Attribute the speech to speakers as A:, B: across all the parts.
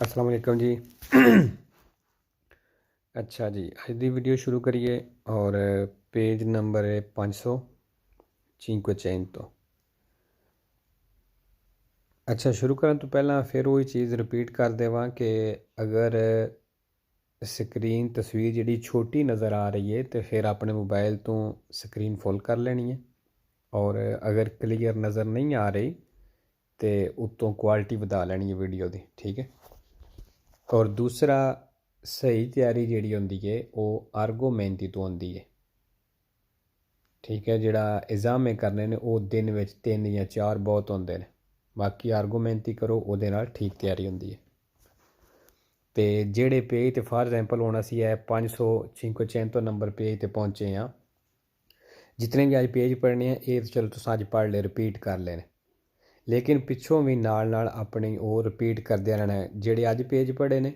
A: अस्सलाम वालेकुम जी। अच्छा जी, अज दी वीडियो शुरू करिए और पेज नंबर है 500 500 तो। अच्छा, शुरू करन तो पहला फिर वही चीज़ रिपीट कर देवां कि अगर स्क्रीन तस्वीर जिहड़ी छोटी नज़र आ रही है तो फिर अपने मोबाइल तो स्क्रीन फुल कर लेनी है, और अगर क्लीयर नज़र नहीं आ रही तो उत्तों क्वालिटी वधा लेनी है वीडियो दी, ठीक है। और दूसरा, सही तैयारी जिहड़ी होंदी है वो आर्गोमेंटी तो होंदी है, ठीक है। जिहड़ा एग्जामे करने ने वो दिन में 3 या 4 बहुत होंदे ने, बाकी आर्गोमेंटी करो ਉਹਦੇ ਨਾਲ ठीक तैयारी होंदी है। तो ਜਿਹੜੇ पेज तो फॉर एग्जाम्पल हुण असीं 500 500 नंबर पेज ते पहुँचे हाँ, जितने भी अज पेज पढ़ने हैं ये तो चलो तुसीं अज पढ़ ले, रिपीट कर लेने, लेकिन पिछों भी नाल अपनी वो रिपीट करदे रहना है। जेह्ड़े अज पेज पढ़े ने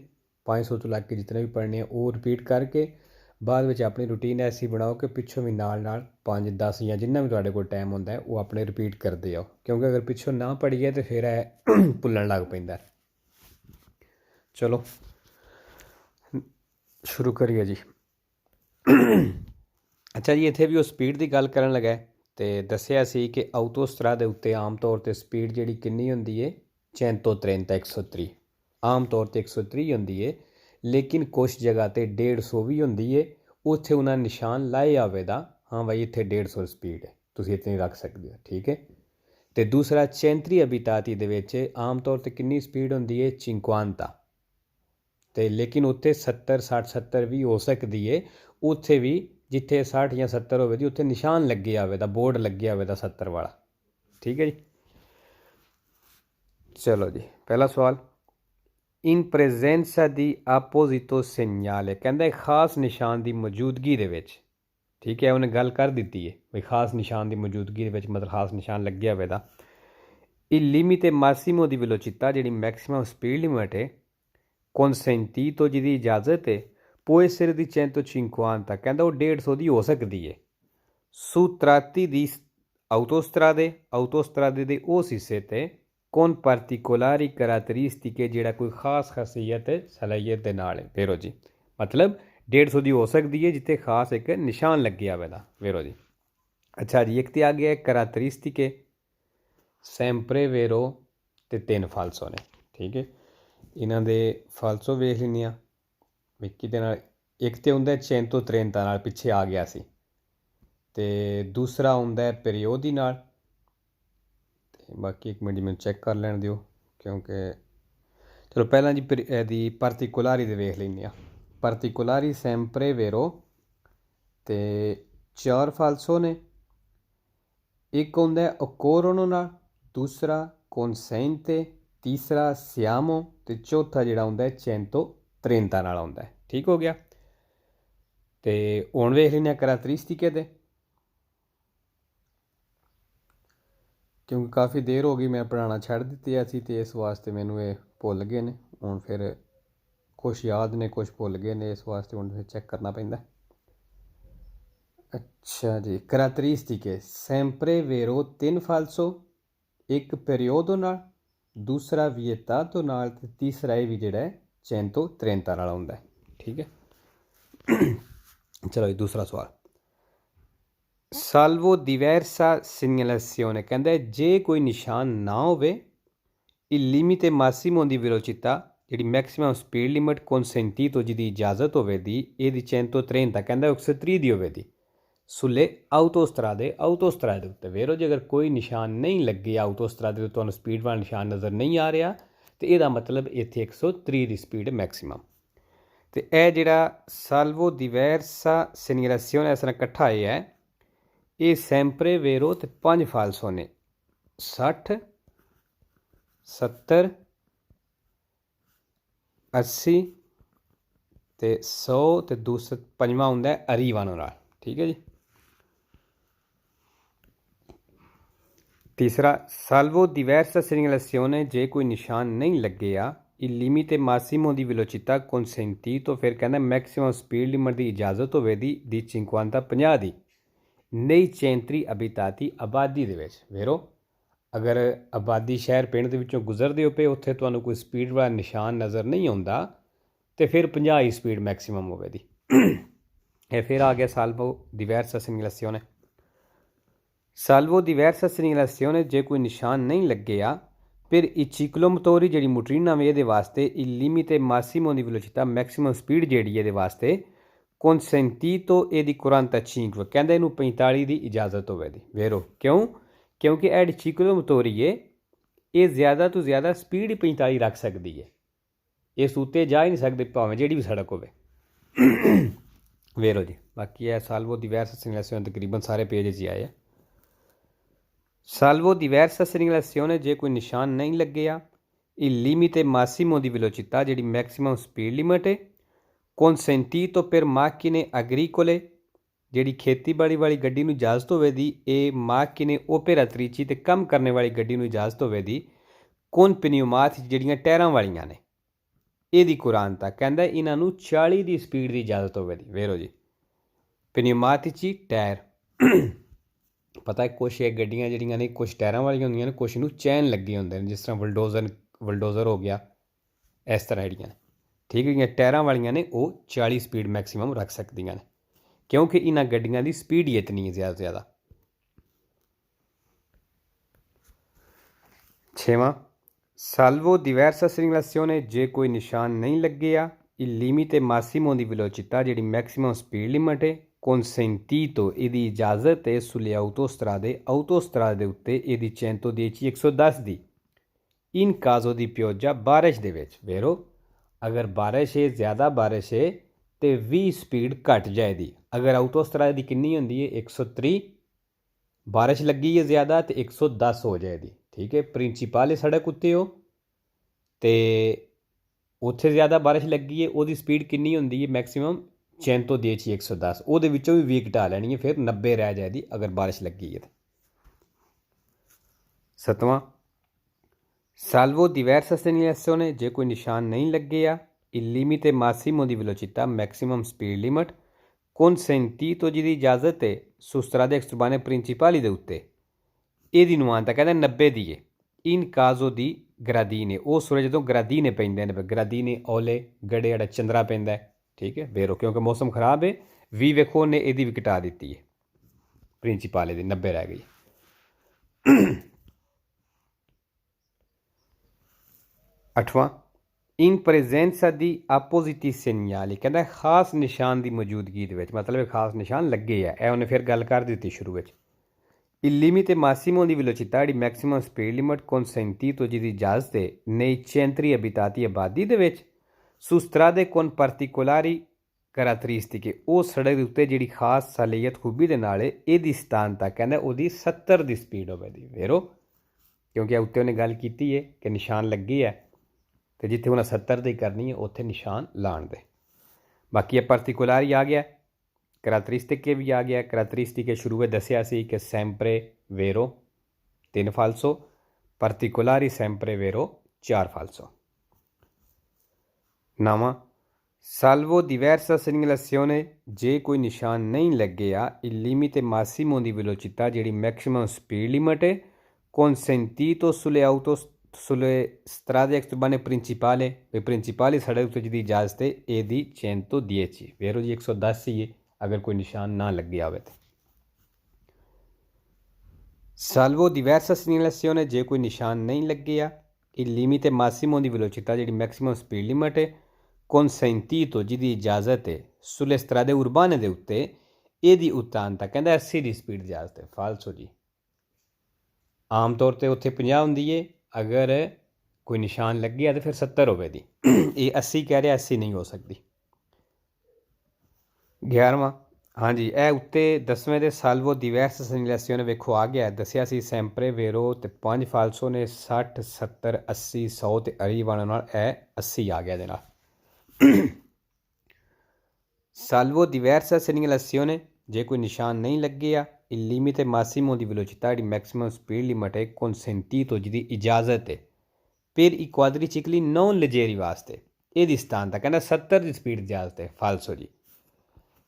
A: 500 तो लग के जितने भी पढ़ने हैं वो रिपीट करके बाद में अपनी रूटीन ऐसी बनाओ कि पिछों भी नाल 5 10 या जिन्ना भी तुहाडे कोल टाइम होंदा है वो अपने रिपीट करते जाओ, क्योंकि अगर पिछों ना पढ़िए तो फिर भुल्लन लग पैंदा। चलो शुरू करिए जी। अच्छा जी, इत्थे भी वो स्पीड की गल करन लगा तो दस्सिया सी कि आउटोस्ट्रा दे उत्ते आम तौर पर स्पीड जिहड़ी किन्नी होंदी है 130 130, आम तौर पर 130 होंदी है, लेकिन कुछ जगह ते 150 भी होंदी है। उत्थे उन्हें निशान लाए आवे दा, हाँ भाई इत्थे 150 स्पीड है, तुसीं इतनी रख सकते हो, ठीक है। तो दूसरा चैंत्री अबिताती दे विच आम तौर पर किन्नी स्पीड होंदी है 50, तो लेकिन उत्थे 70 60 70 भी हो सकती है। उत्थे भी जिथे 60 या 70 होवे दी उत्थे निशान लगे आवे दा, बोर्ड लगे आवे दा 70 वाला, ठीक है जी। चलो जी, पहला सवाल, इन प्रेजेंसा दी आपोजिटो सेgnale, कहंदा खास निशान की मौजूदगी दे विच, ठीक है, उन्हें गल कर दी है भाई खास निशान की मौजूदगी दे विच मतलब खास निशान लगे हुए दा। il limite massimo di velocità जिहड़ी मैक्सिमम स्पीड लिमिट है consentito जिहदी इजाजत है può essere di 150, कहंदा वो 150 दी हो सकती है su tratti di autostrade दे उस हिस्से ते con particolari caratteristiche जिहड़ा कोई खास खासियत सलाहियत दे नाल है। वेरो जी, मतलब 150 दी हो सकती है जिथे खास एक निशान लगे आवे दा। वेरो जी। अच्छा जी, एक तो आ गया करैक्टरिस्टिके, सैंपरे वेरो ते 3 फालसो ने, ठीक है। इन्हां दे फालसो वेख लैने विक्की दे नाल, एक तो हुंदा 130 नाल पिछे आ गया सी, ते दूसरा हुंदा पेरियोदी नाल, ते बाकी एक मिनट जी मैनूं चैक कर लैण दिओ, क्योंकि चलो पहला जी पार्टिकुलारी दे वेख लैने। पार्टिकुलारी सैंपरे वेरो ते 4 फालसो ने, एक हुंदा ओकोरोनो नाल, दूसरा consente, तीसरा सियामो, तो चौथा जिहड़ा हुंदा 130 नाल हुंदा है, ठीक हो गया। तो हुण वेख लैने करैक्टरिस्टिके दे, क्योंकि काफ़ी देर हो गई मैं पढ़ाना छड़ दित्ती ऐसी, तो इस वास्ते मैनू ये भुल गए ने, हुण फिर कुछ याद ने कुछ भुल गए ने, इस वास्ते हुण फिर चैक करना पैंदा। अच्छा जी, करैक्टरिस्टिके सैंपरे वेरो 3 फालसो, एक पेरियोदो नाल, दूसरा विएतातो नाल, ते तीसरा ये भी जिहड़ा है 130 नाल हुंदा है, ठीक है। चलो जी, दूसरा सवाल, साल्वो diversa segnalazione, कहंदा है जे कोई निशान ना होवे il limite massimo di velocità जिहड़ी मैक्सिमम स्पीड लिमिट consentito जिहदी इजाजत होवे दी ਇਹਦੀ 130, कहंदा 130 दी होवे दी सुले autostrade ਦੇ ਉੱਤੇ। ਵੇਰੋ ਜੇ ਅਗਰ ਕੋਈ ਨਿਸ਼ਾਨ ਨਹੀਂ ਲੱਗੇ ਆਊਟੋਸਟਰਾਦੇ ਤੇ ਤੁਹਾਨੂੰ ਸਪੀਡ ਵਾਲਾ ਨਿਸ਼ਾਨ ਨਜ਼ਰ ਨਹੀਂ ਆ ਰਿਹਾ ਤੇ ਇਹਦਾ ਮਤਲਬ ਇੱਥੇ 130 ਦੀ ਸਪੀਡ ਮੈਕਸਿਮਮ। ਤੇ ਇਹ ਜਿਹੜਾ ਸਾਲਵੋ diversa segnalazione ਇਸ ਤਰ੍ਹਾਂ ਇਕੱਠਾ ਹੈ, ਇਹ ਸੈਂਪਰੇ ਵੇਰੋ ਤੇ 5 ਫਾਲਸੋ ਨੇ, 60 70 80 ਤੇ 100 ਤੇ ਦੂਸਰਾ ਪੰਜਵਾਂ ਹੁੰਦਾ ਅਰੀਵਾਨੋ ਨਾਲ, ਠੀਕ ਹੈ ਜੀ। तीसरा, साल्वो diversa segnalazione जे कोई निशान नहीं लगे il limite massimo di velocità consentito, फिर कहना मैक्सिमम स्पीड लिमिट की इजाजत होवे दी 50 50 दी nei centri abitati आबादी दे विच। वेरो अगर आबादी शहर पिंड ਦੇ ਵਿੱਚੋਂ ਗੁਜ਼ਰਦੇ ਹੋ ਪਏ ਉੱਥੇ ਤੁਹਾਨੂੰ ਕੋਈ ਸਪੀਡ ਵਾਲਾ ਨਿਸ਼ਾਨ ਨਜ਼ਰ ਨਹੀਂ ਆਉਂਦਾ ਤੇ ਫਿਰ 50 ਹੀ ਸਪੀਡ ਮੈਕਸਿਮਮ ਹੋਵੇ ਦੀ। E ਫਿਰ ਆ ਗਿਆ salvo diversa segnalazione। Salvo diversa segnalazione ਜੇ ਕੋਈ ਨਿਸ਼ਾਨ ਨਹੀਂ ਲੱਗਿਆ ਫਿਰ i ciclomotori ਜਿਹੜੀ ਮੋਟਰੀਨਾ ਵੇ ਇਹਦੇ ਵਾਸਤੇ il limite massimo di velocità maximum speed ਜਿਹੜੀ ਇਹਦੇ ਵਾਸਤੇ consentito e di 45 ਕਹਿੰਦਾ ਇਹਨੂੰ 45 ਦੀ ਇਜਾਜ਼ਤ ਹੋਵੇ ਦੀ। ਵੇਰੋ ਕਿਉਂ? ਕਿਉਂਕਿ ਇਹ ਜਿਹੜੀ ciclomotori ਹੈ ਇਹ ਜ਼ਿਆਦਾ ਤੋਂ ਜ਼ਿਆਦਾ ਸਪੀਡ ਹੀ 45 ਰੱਖ ਸਕਦੀ ਹੈ, ਇਸ ਉੱਤੇ ਜਾ ਹੀ ਨਹੀਂ ਸਕਦੇ ਭਾਵੇਂ ਜਿਹੜੀ ਵੀ ਸੜਕ ਹੋਵੇ। ਵੇਰੋ ਜੀ ਬਾਕੀ ਇਹ salvo diversa segnalazione ਤਕਰੀਬਨ ਸਾਰੇ ਪੇਜ 'ਚ ਆਏ ਆ। Salvo diversa segnalazione ਜੇ ਕੋਈ ਨਿਸ਼ਾਨ ਨਹੀਂ ਲੱਗਿਆ il limite massimo di velocità ਜਿਹੜੀ ਮੈਕਸਿਮਮ ਸਪੀਡ ਲਿਮਟ ਹੈ consentito per macchine agricole ਜਿਹੜੀ ਖੇਤੀਬਾੜੀ ਵਾਲੀ ਗੱਡੀ ਨੂੰ ਇਜਾਜ਼ਤ ਹੋਵੇ ਦੀ ਇਹ macchine operatrici ਤੇ ਕੰਮ ਕਰਨ ਵਾਲੀ ਗੱਡੀ ਨੂੰ ਇਜਾਜ਼ਤ ਹੋਵੇ ਦੀ con pneumatici ਜਿਹੜੀਆਂ ਟਾਇਰਾਂ ਵਾਲੀਆਂ ਨੇ ਇਹਦੀ ਕੁਰਾਨ ਤੱਕ ਕਹਿੰਦਾ ਇਹਨਾਂ ਨੂੰ 40 ਦੀ ਸਪੀਡ ਦੀ ਇਜਾਜ਼ਤ ਹੋਵੇ ਦੀ। ਵੇਰੋ ਜੀ pneumatici ਟਾਇਰ ਪਤਾ ਹੈ ਕੁਛ ਇਹ ਗੱਡੀਆਂ ਜਿਹੜੀਆਂ ਨੇ ਕੁਛ ਟਾਇਰਾਂ ਵਾਲੀਆਂ ਹੁੰਦੀਆਂ ਨੇ ਕੁਛ ਨੂੰ ਚੈਨ ਲੱਗੇ ਹੁੰਦੇ ਨੇ ਜਿਸ ਤਰ੍ਹਾਂ ਵਲਡੋਜ਼ਰ ਹੋ ਗਿਆ ਇਸ ਤਰ੍ਹਾਂ ਜਿਹੜੀਆਂ ਨੇ ਠੀਕ ਹੈ ਟਾਇਰਾਂ ਵਾਲੀਆਂ ਨੇ ਉਹ 40 ਸਪੀਡ ਮੈਕਸਿਮਮ ਰੱਖ ਸਕਦੀਆਂ ਨੇ ਕਿਉਂਕਿ ਇਹਨਾਂ ਗੱਡੀਆਂ ਦੀ ਸਪੀਡ ਹੀ ਇਤਨੀ ਹੈ ਜ਼ਿਆਦਾ ਤੋਂ ਜ਼ਿਆਦਾ। 6ਵਾਂ salvo diversa segnalazione ਜੇ ਕੋਈ ਨਿਸ਼ਾਨ ਨਹੀਂ ਲੱਗਿਆ il limite massimo di velocità ਜਿਹੜੀ ਮੈਕਸਿਮਮ ਸਪੀਡ ਲਿਮਟ ਹੈ consentito ਇਹਦੀ ਇਜਾਜ਼ਤ ਹੈ sulle autostrade ਦੇ ਉੱਤੇ ਇਹਦੀ 110 110 ਦੀ in caso di pioggia ਬਾਰਿਸ਼ ਦੇ ਵਿੱਚ। ਵੇਰੋ ਅਗਰ ਬਾਰਿਸ਼ ਹੈ ਜ਼ਿਆਦਾ ਬਾਰਿਸ਼ ਹੈ ਤੇ 20 ਸਪੀਡ ਘਟ ਜਾਏਗੀ। ਅਗਰ ਆਟੋਸਟਰਾਦੇ ਦੀ ਕਿੰਨੀ ਹੁੰਦੀ ਹੈ 130 ਬਾਰਿਸ਼ ਲੱਗੀ ਹੈ ਜ਼ਿਆਦਾ ਤੇ 110 ਹੋ ਜਾਏਗੀ ਠੀਕ ਹੈ। ਪ੍ਰਿੰਸੀਪਲ ਸੜਕ ਉੱਤੇ ਹੋ ਤੇ ਉੱਥੇ ਜ਼ਿਆਦਾ ਬਾਰਿਸ਼ ਲੱਗੀ ਹੈ ਉਹਦੀ ਸਪੀਡ ਕਿੰਨੀ ਹੁੰਦੀ ਹੈ ਮੈਕਸਿਮਮ 110 110 ਉਹਦੇ ਵਿੱਚੋਂ ਵੀ 20 ਘਟਾ ਲੈਣੀ ਹੈ ਫਿਰ 90 ਰਹਿ ਜਾਏਗੀ ਅਗਰ ਬਾਰਿਸ਼ ਲੱਗੀ ਹੈ। 7ਵਾਂ salvo diversa segnalazione ਜੇ ਕੋਈ ਨਿਸ਼ਾਨ ਨਹੀਂ ਲੱਗਿਆ il limite massimo di velocità maximum speed limit consentito ਜਿਹਦੀ ਇਜਾਜ਼ਤ ਹੈ su strade extraurbane principali ਦੇ ਉੱਤੇ ਇਹਦੀ ਨੁਮਾਇੰਦਾ ਕਹਿੰਦਾ 90 ਦੀ ਹੈ in caso di gradine ਉਹ ਸੂਰਜ ਜਦੋਂ ਗਰਾਦੀਨੇ ਪੈਂਦੇ ਨੇ ਗਰਾਦੀਨੇ ਓਲੇ ਗੜੇ ਜਿਹੜਾ ਚੰਦਰਾ ਪੈਂਦਾ ਠੀਕ ਹੈ। ਵੇਰੋ ਕਿਉਂਕਿ ਮੌਸਮ ਖਰਾਬ ਹੈ ਵੀ ਵੇਖੋ ਨੇ ਇਹਦੀ ਵੀ ਘਟਾ ਦਿੱਤੀ ਹੈ ਪ੍ਰਿੰਸੀਪਲ ਦੀ 90 ਰਹਿ ਗਈ। 8ਵਾਂ in presenza di appositi segnali ਕਹਿੰਦਾ ਖਾਸ ਨਿਸ਼ਾਨ ਦੀ ਮੌਜੂਦਗੀ ਦੇ ਵਿੱਚ ਮਤਲਬ ਖਾਸ ਨਿਸ਼ਾਨ ਲੱਗੇ ਆ ਇਹ ਉਹਨੇ ਫਿਰ ਗੱਲ ਕਰ ਦਿੱਤੀ ਸ਼ੁਰੂ ਵਿੱਚ। il limite massimo di velocità ਦੀ ਮੈਕਸਿਮਮ ਸਪੀਡ ਲਿਮਟ consentito ਜਿਹਦੀ ਇਜਾਜ਼ਤ ਹੈ nei centri abitati ਆਬਾਦੀ ਦੇ ਵਿੱਚ su strade con particolari caratteristiche ਉਹ ਸੜਕ ਦੇ ਉੱਤੇ ਜਿਹੜੀ ਖਾਸ ਸਲਾਹੀਅਤ ਖੂਬੀ ਦੇ ਨਾਲ ਇਹਦੀ ਸਥਾਨਤਾ ਕਹਿੰਦਾ ਉਹਦੀ 70 ਦੀ ਸਪੀਡ ਹੋਵੇ ਦੀ। ਵੇਰੋ ਕਿਉਂਕਿ ਉੱਤੇ ਉਹਨੇ ਗੱਲ ਕੀਤੀ ਹੈ ਕਿ ਨਿਸ਼ਾਨ ਲੱਗੇ ਹੈ ਤੇ ਜਿੱਥੇ ਉਹਨਾਂ 70 ਦੀ ਕਰਨੀ ਹੈ ਉੱਥੇ ਨਿਸ਼ਾਨ ਲਾਣ ਦੇ। ਬਾਕੀ ਇਹ ਪਾਰਟਿਕੂਲਰ ਆ ਗਿਆ ਕਰੈਕਟਰਿਸਟਿਕ ਵੀ ਆ ਗਿਆ। ਕਰੈਕਟਰਿਸਟਿਕ ਸ਼ੁਰੂ ਵਿੱਚ ਦੱਸਿਆ ਸੀ ਕਿ ਸੈਂਪਰੇ ਵੇਰੋ 3 ਫਾਲਸੋ ਪਾਰਟਿਕੂਲਰੀ ਸੈਂਪਰੇ ਵੇਰੋ 4 ਫਾਲਸੋ। 9ਵਾਂ salvo diversa segnalazione ਜੇ ਕੋਈ ਨਿਸ਼ਾਨ ਨਹੀਂ ਲੱਗਿਆ il limite massimo di velocità ਜਿਹੜੀ ਮੈਕਸਿਮਮ ਸਪੀਡ ਲਿਮਟ ਹੈ consentito sulle strade extraurbane principali e principali ਸੜਕ ਉੱਤੇ ਜਿਹਦੀ ਇਜਾਜ਼ਤ ਹੈ ਇਹਦੀ 110 ਵੇਰੋ ਜੀ 110 ਹੀ ਹੈ ਅਗਰ ਕੋਈ ਨਿਸ਼ਾਨ ਨਾ ਲੱਗਿਆ ਹੋਵੇ। salvo diversa segnalazione ਜੇ ਕੋਈ ਨਿਸ਼ਾਨ ਨਹੀਂ ਲੱਗਿਆ il limite massimo di velocità ਜਿਹੜੀ ਮੈਕਸਿਮਮ ਸਪੀਡ ਲਿਮਟ ਹੈ consentito ਜਿਹਦੀ ਇਜਾਜ਼ਤ ਹੈ sulle strade urbane ਦੇ ਉੱਤੇ ਇਹਦੀ ਉਤਾਨਤਾ ਕਹਿੰਦਾ 80 ਦੀ ਸਪੀਡ ਦੀ ਇਜਾਜ਼ਤ ਹੈ। ਫਾਲਸੋ ਜੀ ਆਮ ਤੌਰ 'ਤੇ ਉੱਥੇ 50 ਹੁੰਦੀ ਹੈ ਅਗਰ ਕੋਈ ਨਿਸ਼ਾਨ ਲੱਗਿਆ ਤਾਂ ਫਿਰ 70 ਹੋਵੇ ਦੀ ਇਹ 80 ਕਹਿ ਰਿਹਾ 80 ਨਹੀਂ ਹੋ ਸਕਦੀ। 11ਵਾਂ ਹਾਂਜੀ ਇਹ ਉੱਤੇ 10ਵੇਂ ਦੇ salvo diversa segnalazione ਵੇਖੋ ਆ ਗਿਆ ਦੱਸਿਆ ਸੀ ਸੈਂਪਰੇ ਵੇਰੋ ਤੇ 5 ਫਾਲਸੋ ਨੇ 60 70 80 100 ਤੇ ਅਰੀ ਵਾਲੇ ਨਾਲ ਇਹ 80 ਆ ਗਿਆ ਇਹਦੇ ਨਾਲ। salvo diversa segnalazione ਜੇ ਕੋਈ ਨਿਸ਼ਾਨ ਨਹੀਂ ਲੱਗਿਆ il limite massimo di velocità di maximum speed limit è consentito ਜਿਹਦੀ ਇਜਾਜ਼ਤ ਹੈ per i quadricicli non leggeri ਵਾਸਤੇ ਇਹਦੀ ਸਥਾਨਤਾ ਕਹਿੰਦਾ 70 ਦੀ ਸਪੀਡ ਦੀ ਇਜਾਜ਼ਤ ਹੈ। ਫਾਲਸੋ ਜੀ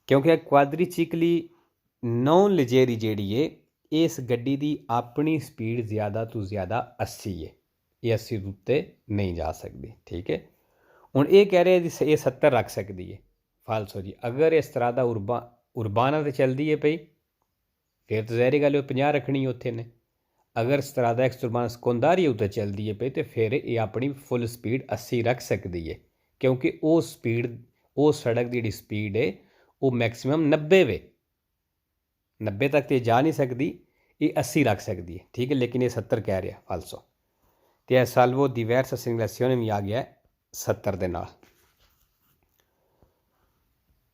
A: ਕਿਉਂਕਿ ਇਹ ਕੁਆਦਰੀਚਿਕਲੀ ਨੌਨ ਲਜੇਰੀ ਜਿਹੜੀ ਹੈ इस गड्डी दी अपनी स्पीड ज़्यादा तो ज़्यादा 80 है, ये 80 तो उत्ते नहीं जा सकती। ठीक है, हुण ये कह रहे हैं ये 70 रख सकती है। फालसो जी, अगर इस तरह का उरबाना तो चलती है पई, फिर तो ज़ाहिर गल 50 रखनी उत्थे ने। अगर इस तरह का एक्सटुरबान सकंदारी उत्ते चलती है पई तो फिर ये अपनी फुल स्पीड 80 रख सकती है, क्योंकि वो स्पीड, वो सड़क की जी स्पीड है वो मैक्सीमम 90 वे, 90 तक तो जा नहीं सकती, ये 80 रख सकती है। ठीक है, लेकिन ये 70 कह रहा फालसो, तो यह साल्वो diversa segnalazione भी आ गया है 70 के नाल।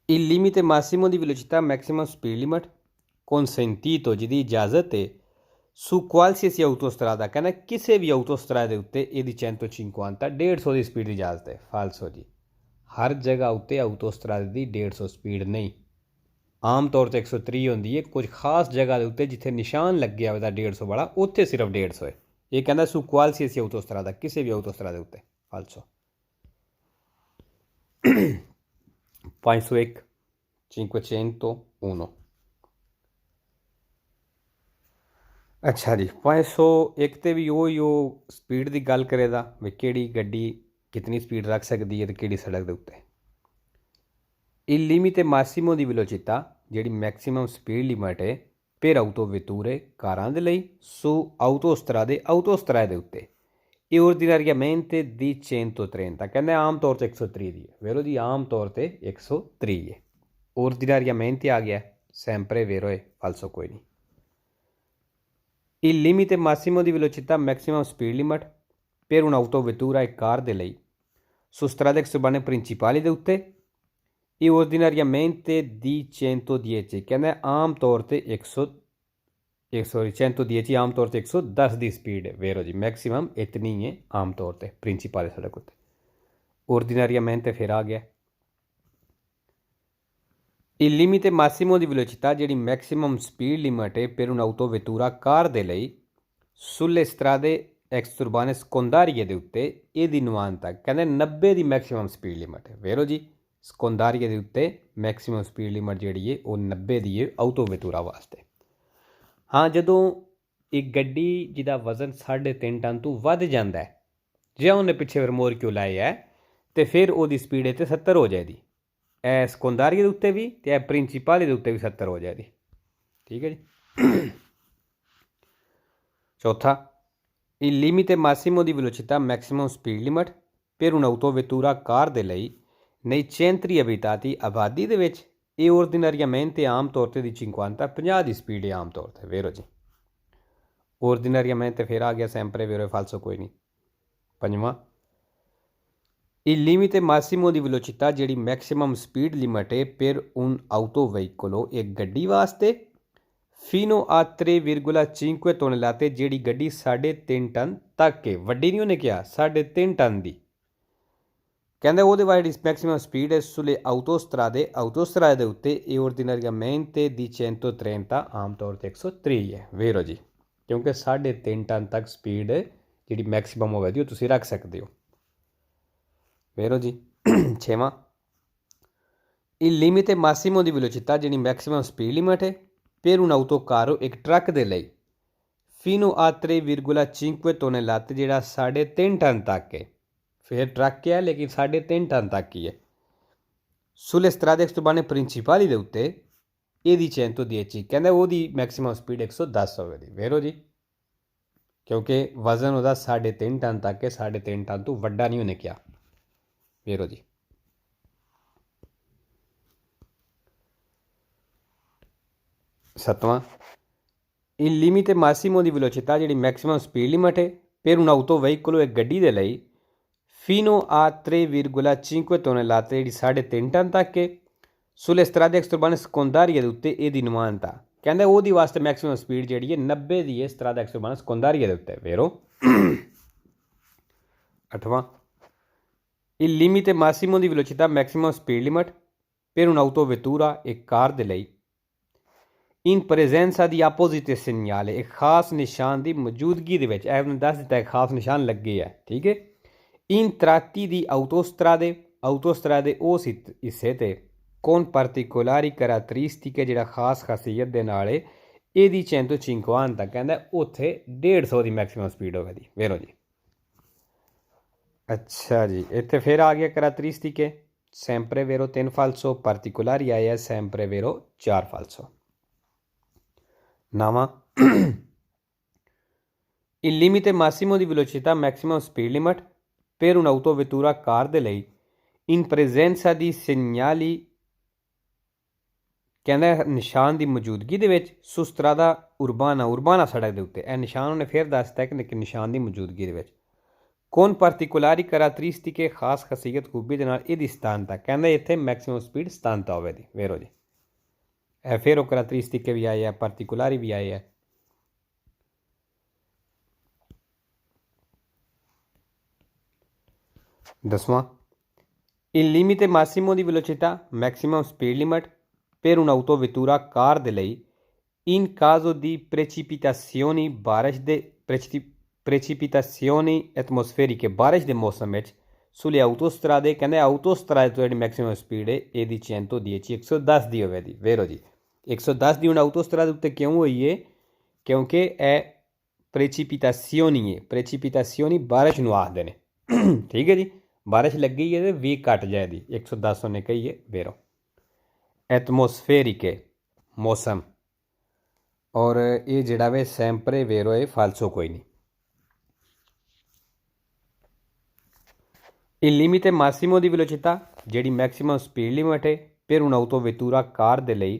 A: Il limite massimo di velocità maximum speed limit consentito जिहदी इजाज़त है su qualsiasi autostrada, कहना किसी भी autostrada के उत्ते यदि 150 150 की स्पीड की इजाज़त है। फालसो जी, हर जगह उत्ते autostrada की 150 स्पीड नहीं, आम तौर पर 130 होंदी है। कुछ खास जगह के उत्ते जिथे निशान लगे हुआ 150 वाला उत्थे सिर्फ 150 है। ये कहता su qualsiasi autostrada, किसी भी autostrada के उत्ते। फालसो 501 501। अच्छा जी, 501 ते भी वो स्पीड की गल करेगा भी केड़ी गड्डी कितनी स्पीड रख सकती है तो केड़ी सड़क के उत्ते। Il limite massimo di velocità ਜਿਹੜੀ मैक्सीमम स्पीड लिमिट है per autovetture ਕਾਰਾਂ ਦੇ ਲਈ su autostrade ਦੇ ਉੱਤੇ ਇਹ ordinariamente di 130, ਕਹਿੰਦੇ ਆਮ ਤੌਰ ਤੇ 130 ਦੀ ਹੈ। ਵੇਰੋ ਜੀ, ਆਮ ਤੌਰ ਤੇ 130 ਹੈ। ordinariamente ਆ ਗਿਆ, sempre vero ਹੈ, falso ਕੋਈ ਨਹੀਂ। Il limite massimo di velocità maximum speed limit per un'autovettura e car de lei su strade extraurbane principali ਦੇ ਉੱਤੇ ਇਹ ordinariamente di 110, ਕਹਿੰਦੇ ਆਮ ਤੌਰ ਤੇ 110 आम तौर पर 110 की स्पीड है। वेरो जी, मैक्सीमम इतनी है आम तौर पर प्रिंसीपल सड़क उत्ते। ordinariamente फिर आ गया। Il limite massimo di velocità ਜਿਹੜੀ मैक्सीमम स्पीड लिमिट है per un'autovettura कार ਦੇ ਲਈ sulle strade extraurbane secondarie ਦੇ ਉੱਤੇ ਇਹਦੀ ਨੁਮਾਨਤਾ ਕਹਿੰਦੇ 90 ਦੀ मैक्सीमम स्पीड लिमिट है। वेरो जी, secondarie ਦੇ ਉੱਤੇ मैक्सीमम स्पीड लिमिट ਜਿਹੜੀ ਹੈ ਉਹ 90 ਦੀ ਹੈ autovettura ਵਾਸਤੇ। हाँ, ਜਦੋਂ एक गड्डी जिहदा वजन 3.5 टन तो वध जाता है, जे उन्हें पिछे फिर मोड़ क्यों लाया है, तो फिर वो स्पीड इतने 70 हो जाएगी। ए सकंदारी के उत्ते भी तो प्रिंसीपल के उत्ते भी 70 हो जाएगी। ठीक है जी। चौथा, il limite massimo di velocità maximum speed limit per un'autovettura car दे लई nei centri abitati आबादी दे विच ਇਹ ordinariamente ਆਮ ਤੌਰ ਤੇ ਦੀ 50 ਦੀ ਸਪੀਡ ਹੈ ਆਮ ਤੌਰ ਤੇ। ਵੇਰੋ ਜੀ, ordinariamente ਫਿਰ ਆ ਗਿਆ sempre vero e falso ਕੋਈ ਨਹੀਂ। ਪੰਜਵਾਂ, il limite massimo di velocità ਜਿਹੜੀ मैक्सिमम स्पीड लिमिट है per un autoveicolo एक ਗੱਡੀ ਵਾਸਤੇ fino a 3,5 tonnellate ਜਿਹੜੀ ਗੱਡੀ 3.5 ਟਨ ਤੱਕ ਹੈ। ਵੱਡੀ ਨਹੀਂ ਉਹਨੇ ਕਿਹਾ, 3.5 ਟਨ ਦੀ। ਕਹਿੰਦੇ ਉਹਦੇ ਬਾਅਦ ਜਿਹੜੀ ਮੈਕਸੀਮਮ ਸਪੀਡ ਹੈ sulle autostrade ਦੇ ਉੱਤੇ ਇਹ ordinariamente di 130, ਆਮ ਤੌਰ ਤੇ 130 ਹੈ। ਵੇਰੋ ਜੀ, ਕਿਉਂਕਿ 3.5 ਟਨ ਤੱਕ ਸਪੀਡ ਜਿਹੜੀ ਮੈਕਸੀਮਮ ਹੋਵੇਗੀ ਉਹ ਤੁਸੀਂ ਰੱਖ ਸਕਦੇ ਹੋ। ਵੇਰੋ ਜੀ। ਛੇਵਾਂ, il limite massimo di velocità ਜਿਹੜੀ ਮੈਕਸੀਮਮ ਸਪੀਡ ਲਿਮਿਟ ਹੈ per un autocarro ਇੱਕ ਟਰੱਕ ਦੇ ਲਈ fino a 3,5 tonnellate ਜਿਹੜਾ 3.5 ਟਨ ਤੱਕ ਹੈ। फिर ट्रक क्या है लेकिन 3.5 टन तक की है। sulle strade extraurbane principali ਦੇ ਉੱਤੇ ਇਹਦੀ 110 ਕਹਿੰਦਾ ਉਹਦੀ ਮੈਕਸਿਮਮ ਸਪੀਡ 110 ਹੋਵੇਗੀ। ਵੇਰੋ ਜੀ, ਕਿਉਂਕਿ ਵਜ਼ਨ ਉਹਦਾ 3.5 ਟਨ ਤੱਕ ਹੈ, 3.5 ਟਨ ਤੋਂ ਵੱਡਾ ਨਹੀਂ ਉਹਨੇ ਕਿਹਾ। ਵੇਰੋ ਜੀ। ਸੱਤਵਾਂ, il limite massimo di velocità ਜਿਹੜੀ ਮੈਕਸਿਮਮ ਸਪੀਡ ਲਿਮਿਟ ਹੈ per un autoveicolo ਇੱਕ ਗੱਡੀ ਦੇ ਲਈ fino a 3,5 tonnellate ਜਿਹੜੀ 3.5 ਟਨ ਤੱਕ ਹੈ sulle strade extraurbane secondarie ਦੇ ਉੱਤੇ ਇਹਦੀ ਨੁਮਾਨਤਾ ਕਹਿੰਦਾ ਉਹਦੀ ਵਾਸਤੇ ਮੈਕਸਿਮਮ ਸਪੀਡ ਜਿਹੜੀ ਹੈ 90 ਦੀ ਹੈ strada extraurbane secondarie ਦੇ ਉੱਤੇ। ਵੇਰੋ। ਅੱਠਵਾਂ, il limite massimo di velocità maximum speed limit per un'autovettura ਇੱਕ ਕਾਰ ਦੇ ਲਈ in presenza di apposite segnale ਇੱਕ ਖਾਸ ਨਿਸ਼ਾਨ ਦੀ ਮੌਜੂਦਗੀ ਦੇ ਵਿੱਚ। ਇਹ ਦੱਸ ਦਿੱਤਾ ਹੈ ਖਾਸ ਨਿਸ਼ਾਨ ਲੱਗੇ ਹੈ। ਠੀਕ ਹੈ। in tratti di autostrade ਉਸ ਹਿੱਸੇ ਤੇ con particolari caratteristiche ਜਿਹੜਾ ਖਾਸ ਖਾਸੀਅਤ ਦੇ ਨਾਲ e di 150 ਕਹਿੰਦਾ ਉੱਥੇ 150 ਦੀ ਮੈਕਸਿਮਮ ਸਪੀਡ ਹੋਵੇ ਦੀ। ਵੇਰੋ ਜੀ। ਅੱਛਾ ਜੀ, ਇੱਥੇ ਫਿਰ ਆ ਗਿਆ caratteristiche, sempre vero 3 falso, particolari è sempre vero 4 falso। Nava il limite massimo di velocità, maximum speed limit per un'autovettura car de ਲਈ in presenza di segnali ਕਹਿੰਦਾ ਨਿਸ਼ਾਨ ਦੀ ਮੌਜੂਦਗੀ ਦੇ ਵਿੱਚ su strada urbana ਸੜਕ ਦੇ ਉੱਤੇ। ਇਹ ਨਿਸ਼ਾਨ ਉਹਨੇ ਫਿਰ ਦੱਸਤਾ ਕਿ ਨਿਸ਼ਾਨ ਦੀ ਮੌਜੂਦਗੀ ਦੇ ਵਿੱਚ ਕੌਣ ਪਾਰਟੀਕੂਲਰੀ ਕੈਰੈਕਟਰਿਸਟਿਕ ਖਾਸ ਖਸੀਅਤ ਖੂਬੀ ਦੇ ਨਾਲ ਇਹਦੀ ਸਥਾਨਤਾ। ਕਹਿੰਦਾ ਇੱਥੇ ਮੈਕਸਿਮਮ ਸਪੀਡ ਸਥਾਨਤਾ ਹੋਵੇ ਦੀ। ਵੇਰੋ ਜੀ, ਇਹ ਫਿਰ ਉਹ ਕੈਰੈਕਟਰਿਸਟਿਕ ਵੀ ਆਏ ਹੈ, ਪਾਰਟੀਕੂਲਰੀ ਵੀ ਆਏ ਹੈ। ਦਸਵਾਂ il limite massimo di velocità, maximum speed limit per un'autovettura car de ਲਈ in caso di precipitazioni precipitazioni atmosferiche ਬਾਰਿਸ਼ ਦੇ ਮੌਸਮ ਵਿੱਚ sulle autostrade। ਕਹਿੰਦੇ autostrade ਤੋਂ ਜਿਹੜੀ ਮੈਕਸਿਮਮ ਸਪੀਡ ਹੈ ਇਹਦੀ 110 110 ਦੀ ਹੋਵੇ ਦੀ। ਵੇਰੋ ਜੀ, 110 ਦੀ ਹੁਣ autostrade ਉੱਤੇ ਕਿਉਂ ਹੋਈ ਹੈ? ਕਿਉਂਕਿ ਇਹ precipitazioni ਹੈ। precipitazioni ਬਾਰਿਸ਼ ਨੂੰ ਆਖਦੇ ਨੇ। ਠੀਕ ਹੈ ਜੀ, ਬਾਰਿਸ਼ ਲੱਗੀ ਹੈ ਤੇ ਵੀ ਘਟ ਜਾਏ ਦੀ। 110 ਉਹਨੇ ਕਹੀ ਹੈ। ਵੇਰੋ ਐਟਮੋਸਫੇਰਿਕ ਮੌਸਮ, ਔਰ ਇਹ ਜਿਹੜਾ ਵੇ ਸੈਂਪਰੇ ਵੇਰੋ ਹੈ, ਫਾਲਸੋ ਕੋਈ ਨਹੀਂ। il limite massimo di velocità, ਜਿਹੜੀ ਮੈਕਸਿਮਮ ਸਪੀਡ ਲਿਮਟ ਹੈ per un'autovettura car ਦੇ ਲਈ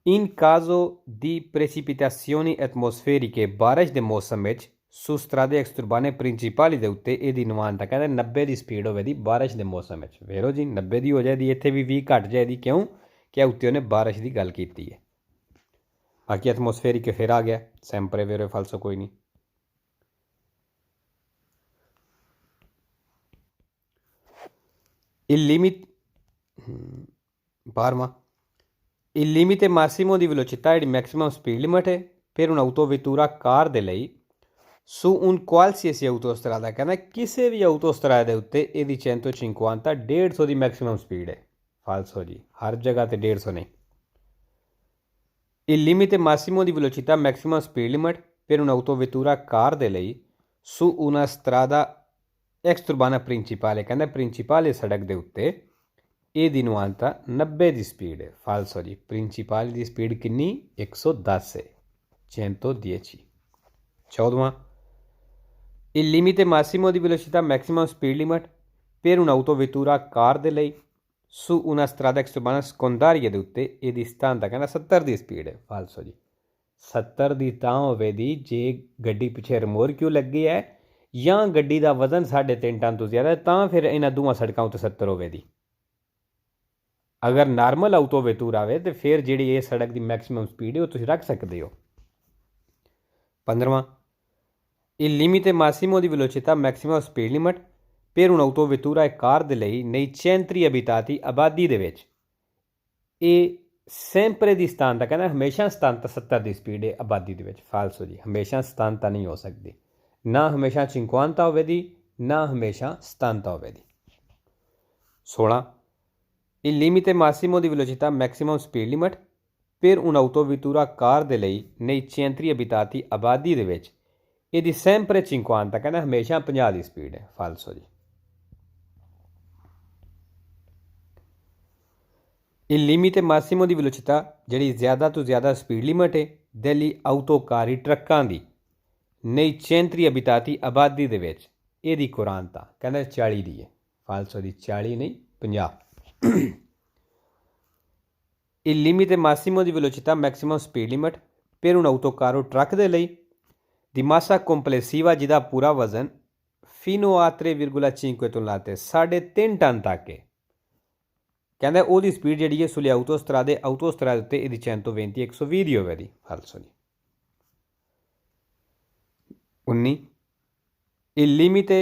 A: in caso di precipitazioni atmosferiche ਬਾਰਿਸ਼ ਦੇ ਮੌਸਮ ਵਿੱਚ su strade exturbane principali ਦੇ ਉੱਤੇ ਇਹਦੀ ਨਿਵਾਨਤਾ ਕਹਿੰਦੇ 90 ਦੀ ਸਪੀਡ ਹੋਵੇ ਦੀ ਬਾਰਿਸ਼ ਦੇ ਮੌਸਮ ਵਿੱਚ। ਵੇਰੋ ਜੀ, 90 ਦੀ ਹੋ ਜਾਏਦੀ। ਇੱਥੇ ਵੀ 20 ਘਟ ਜਾਏਦੀ। ਕਿਉਂ ਕਿ ਉੱਤੇ ਉਹਨੇ ਬਾਰਿਸ਼ ਦੀ ਗੱਲ ਕੀਤੀ ਹੈ। ਬਾਕੀ ਐਟਮੋਸਫੇਰਿਕ ਫਿਰ ਆ ਗਿਆ, ਸੈਂਪਰੇ ਵੇਰੋ ਫਾਲਸੋ ਕੋਈ ਨਹੀਂ। il limite 12ਵਾਂ il limite massimo di velocità, ਜਿਹੜੀ ਮੈਕਸਿਮਮ ਸਪੀਡ ਲਿਮਟ ਹੈ per un'autovettura car ਦੇ ਲਈ su un qualsiasi autostrada। ਕਹਿੰਦਾ ਕਿਸੇ ਵੀ autostrada ਦੇ ਉੱਤੇ ਇਹਦੀ 150 150 ਦੀ ਮੈਕਸਿਮਮ ਸਪੀਡ ਹੈ। ਫਾਲਸੋ ਜੀ, ਹਰ ਜਗ੍ਹਾ ਤੇ 150 ਨਹੀਂ। il limite massimo di velocità, maximum speed limit per un'autovettura car ਦੇ ਲਈ su una strada exturbana principale। ਕਹਿੰਦਾ ਪ੍ਰਿੰਸੀਪਾਲੇ ਸੜਕ ਦੇ ਉੱਤੇ ਇਹਦੀ ਨਿਵਾਨਤਾ 90 ਦੀ ਸਪੀਡ ਹੈ। ਫਾਲਸੋ ਜੀ, ਪ੍ਰਿੰਸੀਪਾਲੇ ਦੀ ਸਪੀਡ ਕਿੰਨੀ? 110 ਹੈ। 110। 14ਵਾਂ il limite massimo di velocità, maximum speed limit per un'autovettura car ਦੇ ਲਈ su una strada exturbana secondaria ਦੇ ਉੱਤੇ ਇਹਦੀ ਸਥਾਨਤਾ ਕਹਿੰਦਾ 70 ਦੀ ਸਪੀਡ ਹੈ। ਫਾਲਸੋ ਜੀ, 70 ਦੀ ਤਾਂ ਹੋਵੇ ਦੀ ਜੇ ਗੱਡੀ ਪਿੱਛੇ ਰਿਮੋਰ ਕਿਉਂ ਲੱਗੀ ਹੈ ਜਾਂ ਗੱਡੀ ਦਾ ਵਜ਼ਨ 3.5 ਟਨ ਤੋਂ ਜ਼ਿਆਦਾ, ਤਾਂ ਫਿਰ ਇਹਨਾਂ ਦੋਵਾਂ ਸੜਕਾਂ ਉੱਤੇ 70 ਹੋਵੇ ਦੀ। ਅਗਰ ਨਾਰਮਲ ਆਟੋਵੇਟੂਰ ਆਵੇ ਤੇ ਫਿਰ ਜਿਹੜੀ ਇਹ ਸੜਕ ਦੀ ਮੈਕਸਿਮਮ ਸਪੀਡ ਹੈ ਉਹ ਤੁਸੀਂ ਰੱਖ ਸਕਦੇ ਹੋ। 15ਵਾਂ il limite massimo di velocità, maximum speed limit per un'autovettura car ਦੇ ਲਈ nei centri abitati ਆਬਾਦੀ ਦੇ ਵਿੱਚ ਇਹ ਸੈਂਪਰੇ ਦੀ ਸਥਾਨਤਾ ਕਹਿੰਦਾ ਹਮੇਸ਼ਾ ਸਥਾਨਤਾ 70 ਦੀ ਸਪੀਡ ਹੈ ਆਬਾਦੀ ਦੇ ਵਿੱਚ। ਫਾਲਸੋ ਜੀ, ਹਮੇਸ਼ਾ ਸਥਾਨਤਾ ਨਹੀਂ ਹੋ ਸਕਦੀ। ਨਾ ਹਮੇਸ਼ਾ 50 ਹੋਵੇ ਦੀ, ਨਾ ਹਮੇਸ਼ਾ 70 ਹੋਵੇ ਦੀ। 16 il limite massimo di velocità, maximum speed limit per un'autovettura car ਦੇ ਲਈ nei centri abitati ਆਬਾਦੀ ਦੇ ਵਿੱਚ ਇਹਦੀ ਸੈਂਪਰੇ 50 ਕਹਿੰਦਾ ਹਮੇਸ਼ਾ 50 ਦੀ ਸਪੀਡ ਹੈ। ਫਾਲਸੋ ਜੀ। il limite massimo di velocità, ਜਿਹੜੀ ਜ਼ਿਆਦਾ ਤੋਂ ਜ਼ਿਆਦਾ ਸਪੀਡ ਲਿਮਟ ਹੈ ਦਿੱਲੀ ਆਟੋਕਾਰੀ ਟਰੱਕਾਂ ਦੀ nei centri abitati ਆਬਾਦੀ ਦੇ ਵਿੱਚ ਇਹਦੀ ਕੁਰਾਨਤਾ ਕਹਿੰਦਾ 40 ਦੀ ਹੈ। ਫਾਲਸੋ ਦੀ, 40 ਨਹੀਂ 50। il limite massimo di velocità, maximum speed limit per un autocarro truck ਦੇ ਲਈ di massa complessiva ਜਿਹਦਾ ਪੂਰਾ ਵਜ਼ਨ fino a 3,5 ਤੋਂ ਲਾ ਕੇ 3.5 ਟਨ ਤੱਕ ਹੈ। ਕਹਿੰਦਾ ਉਹਦੀ ਸਪੀਡ ਜਿਹੜੀ ਹੈ ਸੁਲੇ ਆਟੋਸਟਰਾਦੇ ਉੱਤੇ ਇਹਦੀ 120 120 ਦੀ ਹੋਵੇ ਦੀ। ਫਾਲਸੋ ਜੀ। 19 il limite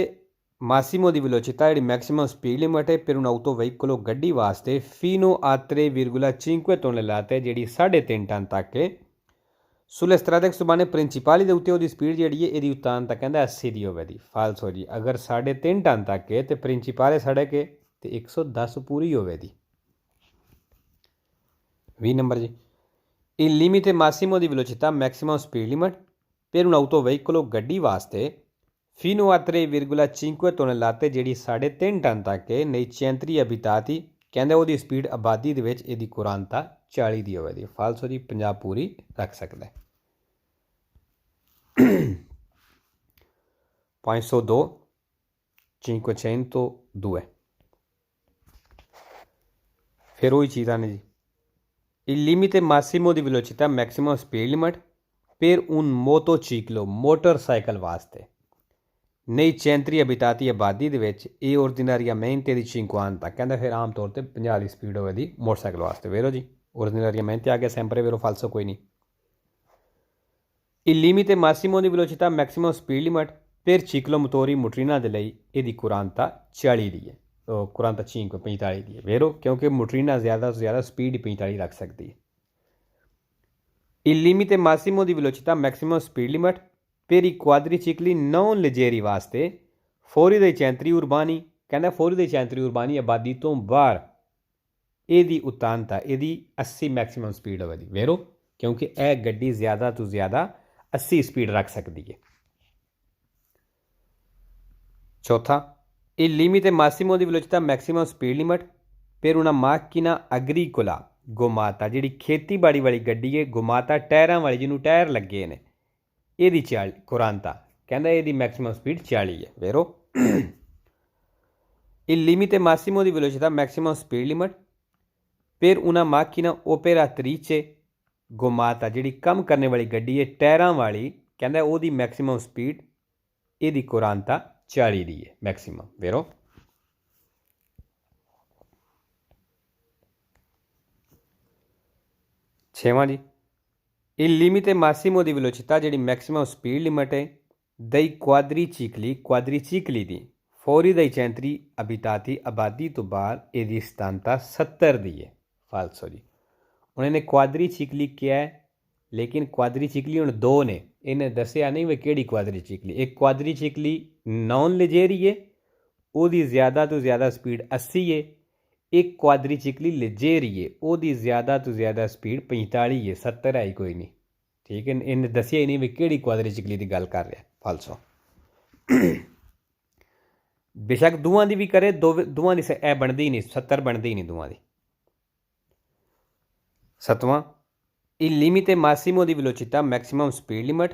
A: massimo di velocità, ਜਿਹੜੀ ਮੈਕਸਿਮਮ ਸਪੀਡ ਲਿਮਟ ਹੈ per un autoveicolo ਗੱਡੀ ਵਾਸਤੇ fino a 3,5 ਤੋਂ ਲਾ ਕੇ ਜਿਹੜੀ 3.5 ਟਨ ਤੱਕ ਹੈ sulle strade exturbane principali ਦੇ ਉੱਤੇ ਉਹਦੀ ਸਪੀਡ ਜਿਹੜੀ ਹੈ ਇਹਦੀ ਉਤਾਨਤਾ ਕਹਿੰਦਾ 80 ਦੀ ਹੋਵੇ ਦੀ। ਫਾਲਸੋ ਜੀ, ਅਗਰ 3.5 ਟਨ ਤੱਕ ਹੈ ਤੇ ਪ੍ਰਿੰਸੀਪਾਲੇ ਸੜਕ ਹੈ ਤੇ 110 ਪੂਰੀ ਹੋਵੇ ਦੀ। 20 ਨੰਬਰ ਜੀ Il limite massimo di velocità maximum speed limit per un autoveicolo ਗੱਡੀ ਵਾਸਤੇ fino a 3,5 tonnellate ਜਿਹੜੀ 3.5 ਟਨ ਤੱਕ ਹੈ nei centri abitati ਕਹਿੰਦੇ ਉਹਦੀ ਸਪੀਡ ਆਬਾਦੀ ਦੇ ਵਿੱਚ ਇਹਦੀ ਕੁਰਾਨਤਾ 40 ਦੀ ਹੋਵੇਗੀ। ਫਾਲਸੋ ਜੀ 50 ਪੂਰੀ ਰੱਖ ਸਕਦਾ ਹੈ। 502 502 ਫਿਰ ਉਹੀ ਚੀਜ਼ਾਂ ਨੇ ਜੀ। Il limite massimo di velocità maximum speed limit per un motociclo motorcycle ਵਾਸਤੇ nei centri abitati ਆਬਾਦੀ ਦੇ ਵਿੱਚ ਇਹ ordinariamente di 50 ਤੱਕ ਕਹਿੰਦਾ ਫਿਰ ਆਮ ਤੌਰ 'ਤੇ 50 ਦੀ ਸਪੀਡ ਹੋਵੇਗੀ ਮੋਟਰਸਾਈਕਲ ਵਾਸਤੇ। ਵੇਰੋ ਜੀ ordinariamente ਆ ਗਿਆ sempre vero falso ਕੋਈ ਨਹੀਂ। Il limite massimo di velocità maximum speed limit per ciclomotori motorina ਦੇ ਲਈ ਇਹਦੀ ਕੁਰਾਨਤਾ 40 ਦੀ ਹੈ। ਕੁਰਾਨਤਾ 45 ਦੀ ਹੈ ਵੇਰੋ ਕਿਉਂਕਿ motorina ज़्यादा ਤੋਂ ज़्यादा ਸਪੀਡ 45 ਰੱਖ ਸਕਦੀ ਹੈ। Il limite massimo di velocità maximum speed limit per i quadricicli non leggeri ਵਾਸਤੇ ਫੌਰੀ ਦੇ ਚੈਂਤਰੀ ਉਰਬਾਨੀ ਕਹਿੰਦਾ ਫੌਰੀ ਦੇ ਚੈਂਤਰੀ ਉਰਬਾਨੀ ਆਬਾਦੀ ਤੋਂ ਬਾਹਰ ਇਹਦੀ ਉਤਾਨਤਾ ਇਹਦੀ 80 ਮੈਕਸਿਮਮ ਸਪੀਡ ਹੋਵੇਗੀ ਵੇਰੋ ਕਿਉਂਕਿ ਇਹ ਗੱਡੀ ਜ਼ਿਆਦਾ ਤੋਂ ਜ਼ਿਆਦਾ 80 ਸਪੀਡ ਰੱਖ ਸਕਦੀ ਹੈ। ਚੌਥਾ il limite massimo di velocità maximum speed limit per una macchina agricola ਗੋਮਾਤਾ ਜਿਹੜੀ ਖੇਤੀਬਾੜੀ ਵਾਲੀ ਗੱਡੀ ਹੈ ਗੋਮਾਤਾ ਟਾਇਰਾਂ ਵਾਲੀ ਜਿਹਨੂੰ ਟਾਇਰ ਲੱਗੇ ਨੇ ਇਹਦੀ 40 ਕੁਰਾਨਤਾ ਕਹਿੰਦਾ ਇਹਦੀ ਮੈਕਸਿਮਮ ਸਪੀਡ 40 ਹੈ ਵੇਰੋ। Il limite massimo di velocità maximum speed limit per una macchina operatrice ਗੋਮਾਤਾ ਜਿਹੜੀ ਕੰਮ ਕਰਨ ਵਾਲੀ ਗੱਡੀ ਹੈ ਟਾਇਰਾਂ ਵਾਲੀ ਕਹਿੰਦਾ ਉਹਦੀ ਮੈਕਸਿਮਮ ਸਪੀਡ ਇਹਦੀ ਕੁਰਾਨਤਾ 40 ਦੀ ਹੈ ਮੈਕਸਿਮਮ ਵੇਰੋ। ਛੇਵਾਂ ਜੀ il limite massimo di velocità ਜਿਹੜੀ ਮੈਕਸਿਮਮ ਸਪੀਡ ਲਿਮਟ ਹੈ dei quadricicli ਦੀ ਫੌਰੀ ਦਈ ਚੈਂਤਰੀ ਅਬਿਤਾਤੀ ਆਬਾਦੀ ਤੋਂ ਬਾਅਦ ਇਹਦੀ ਸਥਾਨਤਾ 70 ਦੀ ਹੈ ਫਾਲਸੋ ਜੀ। ਹੁਣ ਇਹਨੇ ਕੁਆਦਰੀਚਿਕਲੀ ਕਿਹਾ ਹੈ ਲੇਕਿਨ ਕੁਆਦਰੀਚਿਕਲੀ ਹੁਣ ਦੋ ਨੇ ਇਹਨੇ ਦੱਸਿਆ ਨਹੀਂ ਵੀ ਕਿਹੜੀ ਕੁਆਦਰੀਚਿਕਲੀ। ਇੱਕ ਕੁਆਦਰੀਚਿਕਲੀ ਨੌਨ ਲਜੇਰੀ ਹੈ ਉਹਦੀ ਜ਼ਿਆਦਾ ਤੋਂ ਜ਼ਿਆਦਾ ਸਪੀਡ 80 ਹੈ। ਇੱਕ ਕੁਆਦਰੀਚਿਕਲੀ ਲਜੇਰੀ ਹੈ ਉਹਦੀ ਜ਼ਿਆਦਾ ਤੋਂ ਜ਼ਿਆਦਾ ਸਪੀਡ 45 ਹੈ 70 ਹੈ ਕੋਈ ਨਹੀਂ ਠੀਕ ਹੈ। ਇਹਨੇ ਦੱਸਿਆ ਹੀ ਨਹੀਂ ਵੀ ਕਿਹੜੀ ਕੁਆਦਰੀਚਿਕਲੀ ਦੀ ਗੱਲ ਕਰ ਰਿਹਾ ਫਾਲਸੋ। ਬੇਸ਼ੱਕ ਦੋਵਾਂ ਦੀ ਵੀ ਕਰੇ ਦੋਵਾਂ ਦੀ ਇਹ ਬਣਦੀ ਹੀ ਨਹੀਂ 70 ਬਣਦੀ ਹੀ ਨਹੀਂ ਦੋਵਾਂ ਦੀ। ਸੱਤਵਾਂ il limite massimo di velocità maximum speed limit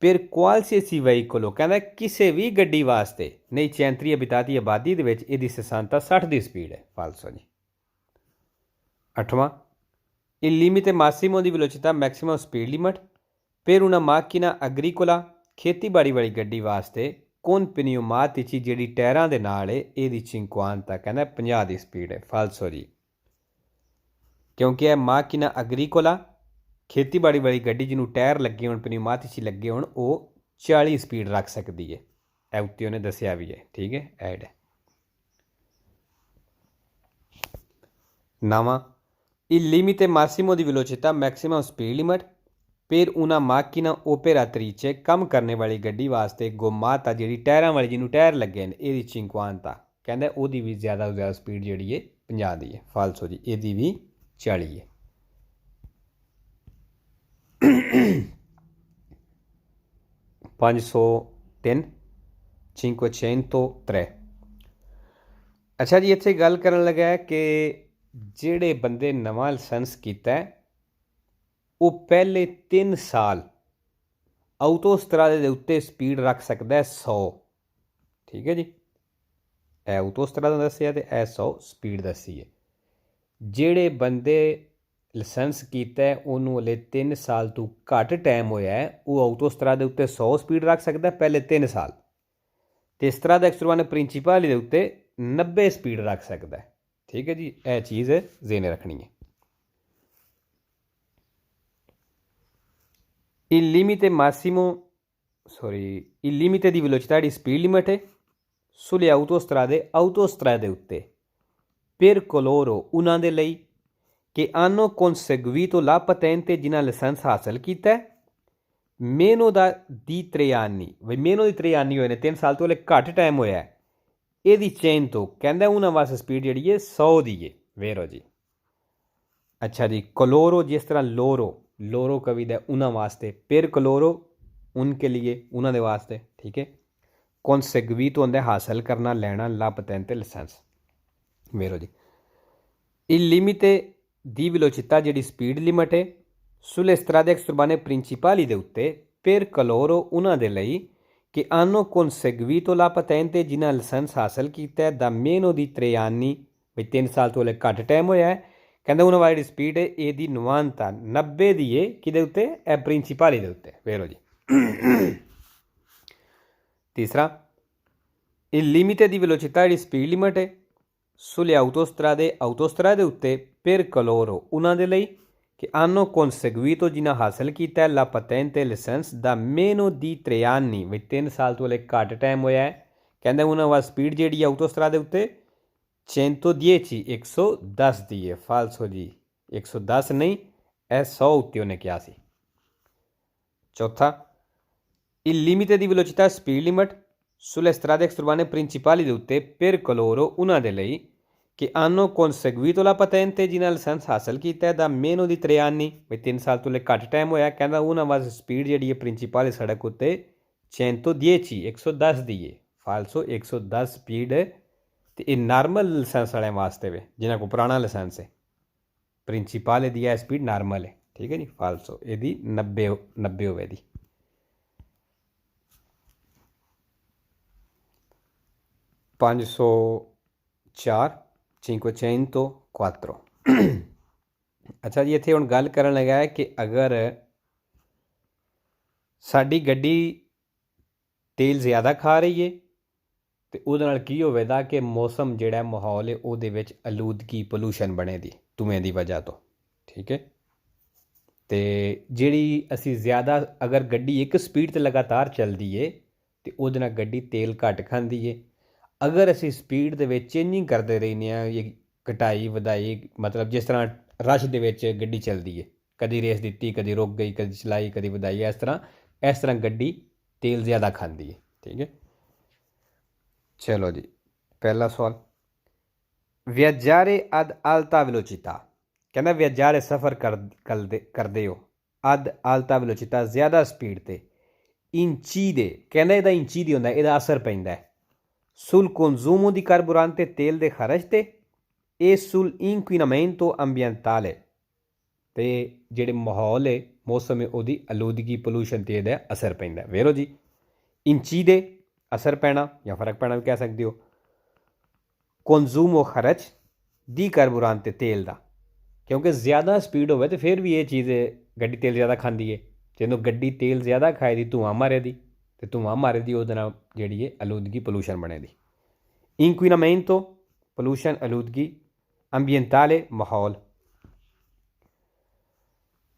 A: per qualsiasi veicolo ਕਹਿੰਦਾ ਕਿਸੇ ਵੀ ਗੱਡੀ ਵਾਸਤੇ ਨਹੀਂ ਚੈਂਤਰੀ ਅਬਿਤਾਤੀ ਆਬਾਦੀ ਦੇ ਵਿੱਚ ਇਹਦੀ ਸਥਾਨਤਾ 60 ਦੀ ਸਪੀਡ ਹੈ ਫਾਲਸੋ ਜੀ। ਅੱਠਵਾਂ il limite massimo di velocità maximum speed limit per una macchina agricola ਖੇਤੀਬਾੜੀ ਵਾਲੀ ਗੱਡੀ ਵਾਸਤੇ con pneumatici ਜਿਹੜੀ ਟਾਇਰਾਂ ਦੇ ਨਾਲ ਹੈ ਇਹਦੀ 50 ਕਹਿੰਦਾ 50 ਦੀ ਸਪੀਡ ਹੈ ਫਾਲਸੋ ਜੀ ਕਿਉਂਕਿ ਇਹ ਮਾਕੀਨਾ ਅਗਰੀਕੋਲਾ ਖੇਤੀਬਾੜੀ ਵਾਲੀ ਗੱਡੀ ਜਿਹਨੂੰ ਟਾਇਰ ਲੱਗੇ ਹੋਣ ਪਨਿਊਮਾਟਿਸੀ ਲੱਗੇ ਹੋਣ ਉਹ 40 ਸਪੀਡ ਰੱਖ ਸਕਦੀ ਹੈ। ਇਹ ਉੱਤੇ ਉਹਨੇ ਦੱਸਿਆ ਵੀ ਹੈ ਠੀਕ ਹੈ ਐਡ ਹੈ। ਨਵਾਂ il limite massimo di velocità maximum speed limit per una macchina operatrice ਕੰਮ ਕਰਨੇ ਵਾਲੀ ਗੱਡੀ ਵਾਸਤੇ ਗੋਮਾਤਾ ਜਿਹੜੀ ਟਾਇਰਾਂ ਵਾਲੀ ਜਿਹਨੂੰ ਟਾਇਰ ਲੱਗੇ ਨੇ ਇਹਦੀ 50 ਕਹਿੰਦਾ ਉਹਦੀ ਵੀ ਜ਼ਿਆਦਾ ਤੋਂ ਜ਼ਿਆਦਾ ਸਪੀਡ ਜਿਹੜੀ ਹੈ 50 ਦੀ ਹੈ ਫਾਲਸੋ ਜੀ ਇਹਦੀ ਵੀ 40 ਹੈ। 503 503 ਅੱਛਾ ਜੀ ਇੱਥੇ ਗੱਲ ਕਰਨ ਲੱਗਾ ਕਿ ਜਿਹੜੇ ਬੰਦੇ ਨਵਾਂ ਲਾਇਸੈਂਸ ਕੀਤਾ ਉਹ ਪਹਿਲੇ 3 ਸਾਲ ਆਟੋਸਟਰਾਦੇ ਦੇ ਉੱਤੇ ਸਪੀਡ ਰੱਖ ਸਕਦਾ ਹੈ 100 ਠੀਕ ਹੈ ਜੀ। ਇਹ ਆਟੋਸਟਰਾਦਾ ਦੱਸਿਆ ਤੇ ਇਹ 100 ਸਪੀਡ ਦੱਸੀ ਹੈ। ਜਿਹੜੇ ਬੰਦੇ ਲਾਇਸੈਂਸ ਕੀਤਾ ਉਹਨੂੰ ਹਲੇ 3 ਸਾਲ ਤੋਂ ਘੱਟ ਟਾਈਮ ਹੋਇਆ ਹੈ ਉਹ ਆਟੋਸਟਰਾ ਦੇ ਉੱਤੇ 100 ਸਪੀਡ ਰੱਖ ਸਕਦਾ ਪਹਿਲੇ 3 ਸਾਲ ਤੇ ਇਸ ਤਰ੍ਹਾਂ ਦਾ ਐਕਸਟਰਵਾਨ ਪ੍ਰਿੰਸੀਪਲ ਦੇ ਉੱਤੇ 90 ਸਪੀਡ ਰੱਖ ਸਕਦਾ ਠੀਕ ਹੈ ਜੀ। ਇਹ ਚੀਜ਼ ਜ਼ੇਨ ਰੱਖਣੀ ਹੈ। il limite massimo il limite di velocità di speed limit sulle autostrade ਉੱਤੇ per coloro ਉਹਨਾਂ ਦੇ ਲਈ che hanno conseguito la patente ਜਿਨ੍ਹਾਂ ਲਾਇਸੈਂਸ ਹਾਸਲ ਕੀਤਾ meno di 3 anni ਵੀ meno di 3 anni ਹੋਏ ਨੇ 3 ਸਾਲ ਤੋਂ ਹਲੇ ਘੱਟ ਟਾਈਮ ਹੋਇਆ ਇਹਦੀ ਚੇਨ ਤੋਂ ਕਹਿੰਦਾ ਉਹਨਾਂ ਵਾਸਤੇ ਸਪੀਡ ਜਿਹੜੀ ਹੈ 100 ਦੀ ਹੈ ਵੇਰੋ ਜੀ। अच्छा जी, क्लोरो जिस तरह लोरो, लोरो कविता उन्होंने वास्ते, पेर क्लोरो उनके लिए, उन्होंने वास्ते, ठीक है। कॉन्सेग्वीतो होंदा हासिल करना, लेना, ला पतेंते लाइसेंस। वेरो जी, il limite di velocità ਜਿਹੜੀ ਸਪੀਡ ਲਿਮਟ ਹੈ sulle strade extraurbane principali ਦੇ ਉੱਤੇ per coloro ਉਹਨਾਂ ਦੇ ਲਈ che hanno conseguito la patente ਜਿਨ੍ਹਾਂ ਲਾਇਸੈਂਸ ਹਾਸਲ ਕੀਤਾ ਹੈ ਦਾ meno di 3 anni, ਵੀ 3 ਸਾਲ ਤੋਂ ਲੈ ਘੱਟ ਟਾਈਮ ਹੋਇਆ ਹੈ। ਕਹਿੰਦਾ ਉਹਨਾਂ ਵਾਲੀ ਸਪੀਡ ਹੈ ਇਹਦੀ 90 ਦੀ ਹੈ ਕਿਹਦੇ ਉੱਤੇ, ਇਹ ਪ੍ਰਿੰਸੀਪਲੀ ਦੇ ਉੱਤੇ। ਵੇਰੋ ਜੀ, ਤੀਸਰਾ il limite di velocità ਜਿਹੜੀ ਸਪੀਡ ਲਿਮਟ ਹੈ sulle autostrade ਉੱਤੇ per coloro ਉਹਨਾਂ ਦੇ ਲਈ che hanno conseguito ਜਿਨ੍ਹਾਂ ਹਾਸਲ ਕੀਤਾ ਹੈ la patente license da meno di 3 anni, ਵੀ 3 ਸਾਲ ਤੋਂ ਲੈ ਘੱਟ ਟਾਈਮ ਹੋਇਆ ਹੈ। ਕਹਿੰਦੇ ਉਹਨਾਂ ਵਾਸਤੇ ਸਪੀਡ ਜਿਹੜੀ ਆਟੋਸਟਰਾਦੇ ਉੱਤੇ 110 110 ਦੀ ਹੈ। ਫਾਲਸੋ ਜੀ, 110 ਨਹੀਂ, ਇਹ 100 ਉੱਤੇ ਉਹਨੇ ਕਿਹਾ ਸੀ। ਚੌਥਾ, il limite di velocità speed limit sulle strade extraurbane principali ਦੇ ਉੱਤੇ per coloro ਉਹਨਾਂ ਦੇ ਲਈ che hanno conseguito la patente ਜਿਨ੍ਹਾਂ ਲਾਇਸੈਂਸ ਹਾਸਲ ਕੀਤਾ ਹੈ ਦਾ meno di 3 anni, ਵੀ 3 ਸਾਲ ਤੋਂ ਲੈ ਘੱਟ ਟਾਈਮ ਹੋਇਆ। ਕਹਿੰਦਾ ਉਹਨਾਂ ਵਾਸਤੇ ਸਪੀਡ ਜਿਹੜੀ ਹੈ ਪ੍ਰਿੰਸੀਪਲ ਸੜਕ ਉੱਤੇ 110 110 ਦੀ ਹੈ। ਫਾਲਸੋ 110 ਸਪੀਡ ਹੈ, ਅਤੇ ਇਹ ਨਾਰਮਲ ਲਾਇਸੈਂਸ ਵਾਲਿਆਂ ਵਾਸਤੇ ਵੇ ਜਿਨ੍ਹਾਂ ਕੋਲ ਪੁਰਾਣਾ ਲਾਇਸੈਂਸ ਹੈ। ਪ੍ਰਿੰਸੀਪਲ ਦੀ ਇਹ ਸਪੀਡ ਨਾਰਮਲ ਹੈ, ਠੀਕ ਹੈ ਜੀ। ਫਾਲਸੋ ਇਹਦੀ 90 ਹੋਵੇ ਦੀ। 504 504। ਅੱਛਾ ਜੀ, ਇੱਥੇ ਹੁਣ ਗੱਲ ਕਰਨ ਲੱਗਾ ਹੈ ਕਿ ਅਗਰ ਸਾਡੀ ਗੱਡੀ ਤੇਲ ਜ਼ਿਆਦਾ ਖਾ ਰਹੀ ਹੈ ਅਤੇ ਉਹਦੇ ਨਾਲ ਕੀ ਹੋਵੇਗਾ ਕਿ ਮੌਸਮ ਜਿਹੜਾ ਮਾਹੌਲ ਹੈ ਉਹਦੇ ਵਿੱਚ ਆਲੂਦਗੀ ਪੋਲੂਸ਼ਨ ਬਣੇ ਦੀ ਧੂੰਏਂ ਦੀ ਵਜ੍ਹਾ ਤੋਂ, ਠੀਕ ਹੈ। ਅਤੇ ਜਿਹੜੀ ਅਸੀਂ ਜ਼ਿਆਦਾ ਅਗਰ ਗੱਡੀ ਇੱਕ ਸਪੀਡ 'ਤੇ ਲਗਾਤਾਰ ਚੱਲਦੀ ਹੈ ਅਤੇ ਉਹਦੇ ਨਾਲ ਗੱਡੀ ਤੇਲ ਘੱਟ ਖਾਂਦੀ ਹੈ। ਅਗਰ ਅਸੀਂ ਸਪੀਡ ਦੇ ਵਿੱਚ ਚੇਂਜਿੰਗ ਕਰਦੇ ਰਹਿੰਦੇ ਹਾਂ, ਘਟਾਈ ਵਧਾਈ, ਮਤਲਬ ਜਿਸ ਤਰ੍ਹਾਂ ਰਸ਼ ਦੇ ਵਿੱਚ ਗੱਡੀ ਚੱਲਦੀ ਹੈ, ਕਦੀ ਰੇਸ ਦਿੱਤੀ, ਕਦੀ ਰੁਕ ਗਈ, ਕਦੀ ਚਲਾਈ, ਕਦੀ ਵਧਾਈ, ਇਸ ਤਰ੍ਹਾਂ ਗੱਡੀ ਤੇਲ ਜ਼ਿਆਦਾ ਖਾਂਦੀ ਹੈ, ਠੀਕ ਹੈ। ਚਲੋ ਜੀ, ਪਹਿਲਾ ਸਵਾਲ, viaggiare ad alta velocità। ਕਹਿੰਦਾ viaggiare ਸਫ਼ਰ ਕਰਦੇ ਹੋ ad alta velocità ਜ਼ਿਆਦਾ ਸਪੀਡ 'ਤੇ incide, ਕਹਿੰਦਾ ਇਹਦਾ incide ਹੁੰਦਾ, ਇਹਦਾ ਅਸਰ ਪੈਂਦਾ ਹੈ sul consumo di carburante, ਤੇਲ ਦੇ ਖਰਚ 'ਤੇ, e sul inquinamento ambientale, ਅਤੇ ਜਿਹੜੇ ਮਾਹੌਲ ਹੈ ਮੌਸਮ ਹੈ ਉਹਦੀ ਆਲੂਦਗੀ ਪੋਲੂਸ਼ਨ 'ਤੇ ਇਹਦਾ ਅਸਰ ਪੈਂਦਾ। ਵੇਰੋ ਜੀ, incide ਅਸਰ ਪੈਣਾ ਜਾਂ ਫਰਕ ਪੈਣਾ ਵੀ ਕਹਿ ਸਕਦੇ ਹੋ। consumo ਖਰਚ ਦੀ carburante, ਤੇਲ ਦਾ, ਕਿਉਂਕਿ ਜ਼ਿਆਦਾ ਸਪੀਡ ਹੋਵੇ ਤਾਂ ਫਿਰ ਵੀ ਇਹ ਚੀਜ਼ ਗੱਡੀ ਤੇਲ ਜ਼ਿਆਦਾ ਖਾਂਦੀ ਹੈ। ਜਦੋਂ ਗੱਡੀ ਤੇਲ ਜ਼ਿਆਦਾ ਖਾਏ ਦੀ, ਧੂੰਆਂ ਮਾਰੇ ਦੀ, ਅਤੇ ਧੂੰਆਂ ਮਾਰੇ ਦੀ ਉਹਦੇ ਨਾਲ ਜਿਹੜੀ ਹੈ ਆਲੂਦਗੀ ਪੋਲੂਸ਼ਨ ਬਣੇ ਦੀ। inquinamento ਪੋਲੂਸ਼ਨ, ਆਲੂਦਗੀ, ambientale ਮਾਹੌਲ।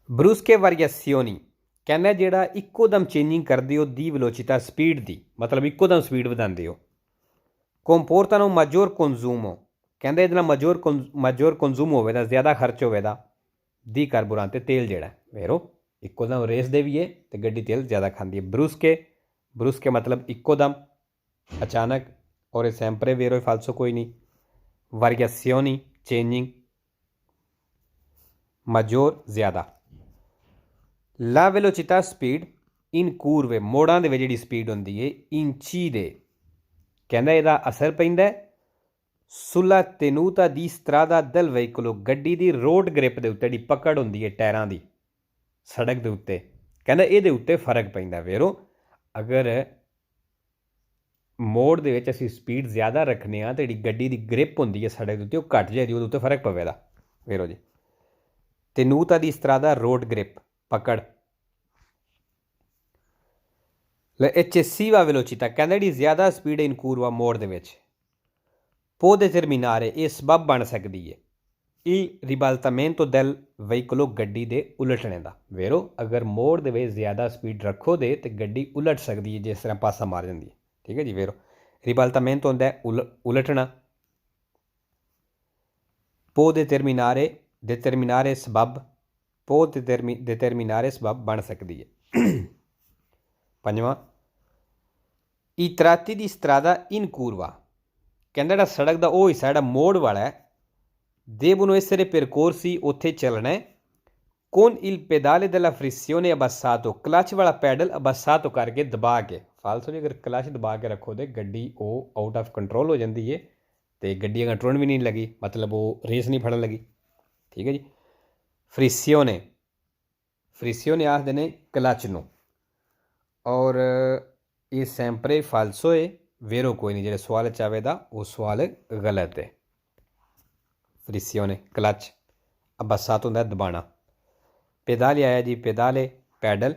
A: brusche variazioni, ਕਹਿੰਦਾ ਜਿਹੜਾ ਇੱਕੋ ਦਮ ਚੇਂਜਿੰਗ ਕਰਦੇ ਹੋ ਦੀ velocità ਸਪੀਡ ਦੀ, ਮਤਲਬ ਇੱਕੋ ਦਮ ਸਪੀਡ ਵਧਾਉਂਦੇ ਹੋ। comportano maggior consumo, ਕਹਿੰਦਾ ਇਹਦੇ ਨਾਲ maggior consumo ਹੋਵੇਗਾ, ਜ਼ਿਆਦਾ ਖਰਚ ਹੋਵੇਗਾ ਦੀ carburante, ਤੇਲ ਜਿਹੜਾ ਵੇਰੋ ਇੱਕੋ ਦਮ ਰੇਸ ਦੇ ਵੀ ਹੈ ਅਤੇ ਗੱਡੀ ਤੇਲ ਜ਼ਿਆਦਾ ਖਾਂਦੀ ਹੈ। brusche ਮਤਲਬ ਇੱਕੋ ਦਮ, ਅਚਾਨਕ, ਔਰ sempre ਵੇਰੋ ਫਾਲਸੋ ਕੋਈ ਨਹੀਂ। variazioni ਚੇਂਜਿੰਗ, maggior ਜ਼ਿਆਦਾ। la velocità speed in curve, ਮੋੜਾਂ ਦੇ ਵਿੱਚ ਜਿਹੜੀ ਸਪੀਡ ਹੁੰਦੀ ਹੈ incide, ਕਹਿੰਦਾ ਇਹਦਾ ਅਸਰ ਪੈਂਦਾ sulla tenuta di strada del veicolo, ਗੱਡੀ ਦੀ ਰੋਡ ਗ੍ਰਿਪ ਦੇ ਉੱਤੇ ਜਿਹੜੀ ਪਕੜ ਹੁੰਦੀ ਹੈ ਟਾਇਰਾਂ ਦੀ ਸੜਕ ਦੇ ਉੱਤੇ, ਕਹਿੰਦਾ ਇਹਦੇ ਉੱਤੇ ਫਰਕ ਪੈਂਦਾ। ਵੇਰੋ ਅਗਰ ਮੋੜ ਦੇ ਵਿੱਚ ਅਸੀਂ ਸਪੀਡ ਜ਼ਿਆਦਾ ਰੱਖਦੇ ਹਾਂ ਤਾਂ ਜਿਹੜੀ ਗੱਡੀ ਦੀ ਗ੍ਰਿਪ ਹੁੰਦੀ ਹੈ ਸੜਕ ਦੇ ਉੱਤੇ ਉਹ ਘੱਟ ਜਾਏਗੀ, ਉਹਦੇ ਉੱਤੇ ਫਰਕ ਪਵੇਗਾ। ਵੇਰੋ ਜੀ, tenuta di strada, road grip, ਪਕੜ। eccessiva velocità, ਕਹਿੰਦਾ ਜਿਹੜੀ ਜ਼ਿਆਦਾ ਸਪੀਡ ਇਨ curva, ਮੋੜ ਦੇ ਵਿੱਚ, può determinare, ਇਹ ਸਬੱਬ ਬਣ ਸਕਦੀ ਹੈ il ribaltamento del veicolo, ਗੱਡੀ ਦੇ ਉਲਟਣੇ ਦਾ। ਵੇਰੋ ਅਗਰ ਮੋੜ ਦੇ ਵਿੱਚ ਜ਼ਿਆਦਾ ਸਪੀਡ ਰੱਖੋ ਦੇ ਤਾਂ ਗੱਡੀ ਉਲਟ ਸਕਦੀ ਹੈ, ਜਿਸ ਤਰ੍ਹਾਂ ਪਾਸਾ ਮਾਰ ਜਾਂਦੀ ਹੈ, ਠੀਕ ਹੈ ਜੀ। ਵੇਰੋ ribaltamento ਹੁੰਦਾ ਉਲਟਣਾ। può determinare ਸਬੱਬ, può determinare ਸਬੱਬ ਬਣ ਸਕਦੀ ਹੈ। ਪੰਜਵਾਂ, i tratti di strada in curva, ਕਹਿੰਦਾ ਜਿਹੜਾ ਸੜਕ ਦਾ ਉਹ ਹਿੱਸਾ ਜਿਹੜਾ ਮੋੜ ਵਾਲਾ ਹੈ devono essere percorsi ਉੱਥੇ ਚੱਲਣਾ ਹੈ। con il pedale della frizione abbassato, clutch ਵਾਲਾ ਪੈਡਲ ਅਬਸਾਤੋ ਕਰਕੇ ਦਬਾ ਕੇ। ਫਾਲਸੋ ਜੀ ਅਗਰ ਕਲਚ ਦਬਾ ਕੇ ਰੱਖੋ ਤੇ ਗੱਡੀ ਉਹ ਆਊਟ ਆਫ ਕੰਟਰੋਲ ਹੋ ਜਾਂਦੀ ਹੈ ਤੇ ਗੱਡੀ ਅਗਰ ਟੁਰਨ ਵੀ ਨਹੀਂ ਲੱਗੀ, ਮਤਲਬ ਉਹ ਰੇਸ ਨਹੀਂ ਫੜਨ ਲੱਗੀ। ਠੀਕ ਹੈ ਜੀ। ਫ੍ਰਿਸਿਓਨੇ, ਫ੍ਰਿਸਿਓਨੇ ਆਖਦੇ ਨੇ ਕਲਚ ਨੂੰ। ਔਰ ਇਹ ਸੈਂਪਰੇ ਫਾਲਸੋ ਹੈ, ਵੇਰੋ ਕੋਈ ਨਹੀਂ। ਜਿਹੜੇ ਸਵਾਲ 'ਚ ਆਵੇਗਾ ਉਹ ਸਵਾਲ ਗਲਤ ਹੈ। ਫ੍ਰਿਸਿਓਨੇ ਕਲਚ, ਅਬਸਾਤੋ ਹੁੰਦਾ ਦਬਾਣਾ। ਪੈਦਾਲੇ ਆਇਆ ਜੀ, ਪੈਦਾਲੇ ਪੈਡਲ,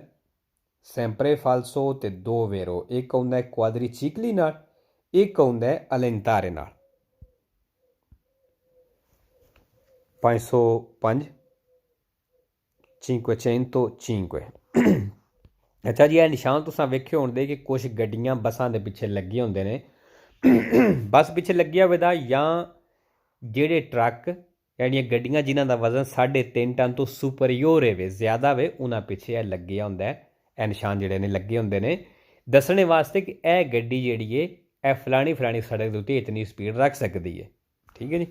A: ਸੈਂਪਰੇ ਫਾਲਸੋ ਤੇ ਦੋ ਵੇਰੋ। ਇੱਕ ਆਉਂਦਾ ਕੁਆਦਰੀਚਿਕਲੀ ਨਾਲ, ਇੱਕ ਆਉਂਦਾ ਅਲੈਂਟਾਰੇ ਨਾਲ। 505 505। ਅੱਛਾ ਜੀ, ਇਹ ਨਿਸ਼ਾਨ ਤੁਸੀਂ ਵੇਖੇ ਹੋਣਗੇ ਕਿ ਕੁਛ ਗੱਡੀਆਂ ਬੱਸਾਂ ਦੇ ਪਿੱਛੇ ਲੱਗੇ ਹੁੰਦੇ ਨੇ। ਬੱਸ ਪਿੱਛੇ ਲੱਗਿਆ ਹੋਵੇ ਦਾ, ਜਾਂ ਜਿਹੜੇ ਟਰੱਕ ਜਿਹੜੀਆਂ ਗੱਡੀਆਂ ਜਿਨ੍ਹਾਂ ਦਾ ਵਜ਼ਨ 3.5 ਟਨ ਤੋਂ ਸੁਪਰੀਓਰ ਹੋਵੇ, ਜ਼ਿਆਦਾ ਹੋਵੇ, ਉਹਨਾਂ ਪਿੱਛੇ ਇਹ ਲੱਗਿਆ ਹੁੰਦਾ। ਇਹ ਨਿਸ਼ਾਨ ਜਿਹੜੇ ਨੇ ਲੱਗੇ ਹੁੰਦੇ ਨੇ ਦੱਸਣੇ ਵਾਸਤੇ ਕਿ ਇਹ ਗੱਡੀ ਜਿਹੜੀ ਹੈ ਇਹ ਫਲਾਣੀ ਸੜਕ ਦੇ ਉੱਤੇ ਇਤਨੀ ਸਪੀਡ ਰੱਖ ਸਕਦੀ ਹੈ। ਠੀਕ ਹੈ ਜੀ।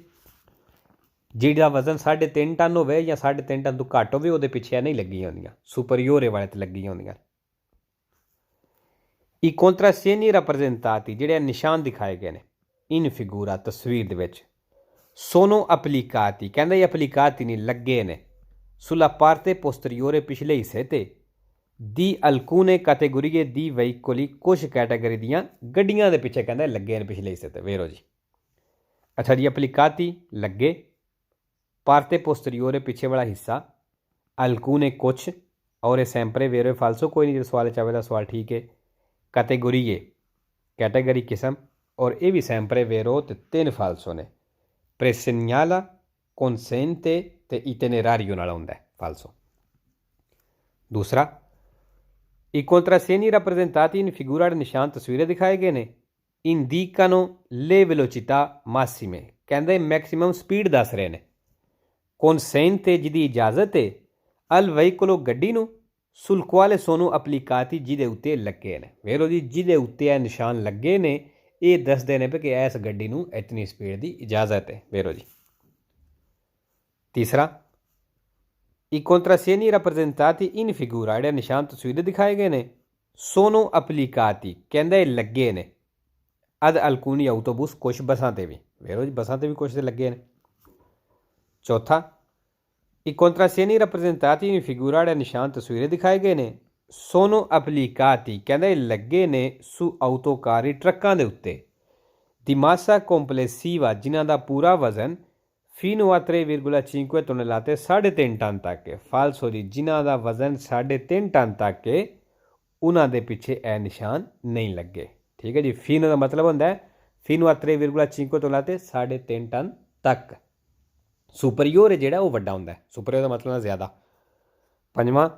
A: ਜਿਹਦਾ ਵਜ਼ਨ 3.5 ਟਨ ਹੋਵੇ ਜਾਂ 3.5 ਟਨ ਤੋਂ ਘੱਟ ਹੋਵੇ, ਉਹਦੇ ਪਿੱਛੇ ਨਹੀਂ ਲੱਗੀਆਂ ਹੁੰਦੀਆਂ, ਸੁਪਰੀਓਰੇ ਵਾਲੇ 'ਤੇ ਲੱਗੀਆਂ ਹੁੰਦੀਆਂ। I contrassegni rappresentati, ਜਿਹੜੇ ਨਿਸ਼ਾਨ ਦਿਖਾਏ ਗਏ ਨੇ ਇਨ ਫਿਗੂਰਾ, ਤਸਵੀਰ ਦੇ ਵਿੱਚ, sono applicati, ਕਹਿੰਦਾ ਇਹ applicati ਨਹੀਂ, ਲੱਗੇ ਨੇ, sulla parte posteriore, ਪਿਛਲੇ ਹਿੱਸੇ 'ਤੇ, di alcune categorie di veicoli, ਕੁਛ ਕੈਟਾਗਰੀ ਦੀਆਂ ਗੱਡੀਆਂ ਦੇ ਪਿੱਛੇ ਕਹਿੰਦਾ ਲੱਗੇ ਨੇ ਪਿਛਲੇ ਹਿੱਸੇ 'ਤੇ। ਵੇਰੋ ਜੀ। ਅੱਛਾ ਜੀ, applicati ਲੱਗੇ, parte posteriore ਪਿੱਛੇ ਵਾਲਾ ਹਿੱਸਾ, alcune ਕੁਛ, ਔਰ ਇਹ ਸੈਂਪਰੇ ਵੇਰੋ ਫਾਲਸੋ ਕੋਈ ਨਹੀਂ। ਜਿਹੜਾ ਸਵਾਲ ਚਾਹਵੇ ਦਾ ਸਵਾਲ ਠੀਕ ਹੈ। ਕੈਟੇਗੋਰੀਏ ਕੈਟਾਗਰੀ ਕਿਸਮ, ਔਰ ਇਹ ਵੀ ਸੈਂਪਰੇ ਵੇਰੋ ਤੇ 3 ਫਾਲਸੋ ਨੇ। ਪ੍ਰੈਸਨਿਆਲਾ, ਕੌਨਸੈਂਟੇ ਤੇ ਇਟਨੇਰਾਰੀਓ ਨਾਲ ਆਉਂਦਾ ਫਾਲਸੋ। ਦੂਸਰਾ, i contrassegni rappresentati in figura, ਨਿਸ਼ਾਨ ਤਸਵੀਰਾਂ ਦਿਖਾਏ ਗਏ ਨੇ, indicano le velocità massime, ਕਹਿੰਦੇ ਮੈਕਸੀਮਮ ਸਪੀਡ ਦੱਸ ਰਹੇ ਨੇ। consente, ਜਿਹਦੀ ਇਜਾਜ਼ਤ ਹੈ, al veicolo, ਗੱਡੀ ਨੂੰ, sul quale sono applicati, ਜਿਹਦੇ ਉੱਤੇ ਲੱਗੇ ਨੇ। ਵੇਖੋ ਜੀ, ਜਿਹਦੇ ਉੱਤੇ ਇਹ ਨਿਸ਼ਾਨ ਲੱਗੇ ਨੇ ਇਹ ਦੱਸਦੇ ਨੇ ਕਿ ਇਸ ਗੱਡੀ ਨੂੰ ਇਤਨੀ ਸਪੀਡ ਦੀ ਇਜਾਜ਼ਤ ਹੈ। ਵੇਖੋ ਜੀ। ਤੀਸਰਾ, i contrassegni rappresentati in figura, ਜਿਹੜੇ ਨਿਸ਼ਾਨ ਤਸਵੀਰ ਦਿਖਾਏ ਗਏ ਨੇ, sono applicati, ਕਹਿੰਦਾ ਇਹ ਲੱਗੇ ਨੇ, ad alcuni autobus, ਕੁਛ ਬੱਸਾਂ 'ਤੇ ਵੀ। ਵੇਖੋ ਜੀ, ਬੱਸਾਂ 'ਤੇ ਵੀ ਕੁਛ 'ਤੇ ਲੱਗੇ ਨੇ। ਚੌਥਾ, i contrassegni rappresentati in figura, ਜਿਹੜੇ ਨਿਸ਼ਾਨ ਤਸਵੀਰਾਂ ਦਿਖਾਏ ਗਏ ਨੇ, sono applicati, ਕਹਿੰਦਾ ਇਹ ਲੱਗੇ ਨੇ, su autocarri, ਟਰੱਕਾਂ ਦੇ ਉੱਤੇ, di massa complessiva, ਜਿਨ੍ਹਾਂ ਦਾ ਪੂਰਾ ਵਜ਼ਨ fino a 3,5 tonnellate, 3.5 ਟਨ ਤੱਕ ਹੈ। ਫਾਲਸੋ ਜੀ, ਜਿਨ੍ਹਾਂ ਦਾ ਵਜ਼ਨ 3.5 ਟਨ ਤੱਕ ਹੈ ਉਹਨਾਂ ਦੇ ਪਿੱਛੇ ਇਹ ਨਿਸ਼ਾਨ ਨਹੀਂ ਲੱਗੇ। ਠੀਕ ਹੈ ਜੀ। ਫੀਨੋ ਦਾ ਮਤਲਬ ਹੁੰਦਾ fino a 3,5 tonnellate, 3.5 ਟਨ ਤੱਕ। ਸੁਪਰੀਓਰ ਜਿਹੜਾ ਉਹ ਵੱਡਾ ਹੁੰਦਾ, ਸੁਪਰੀਓਰ ਦਾ ਮਤਲਬ ਜ਼ਿਆਦਾ। ਪੰਜਵਾਂ,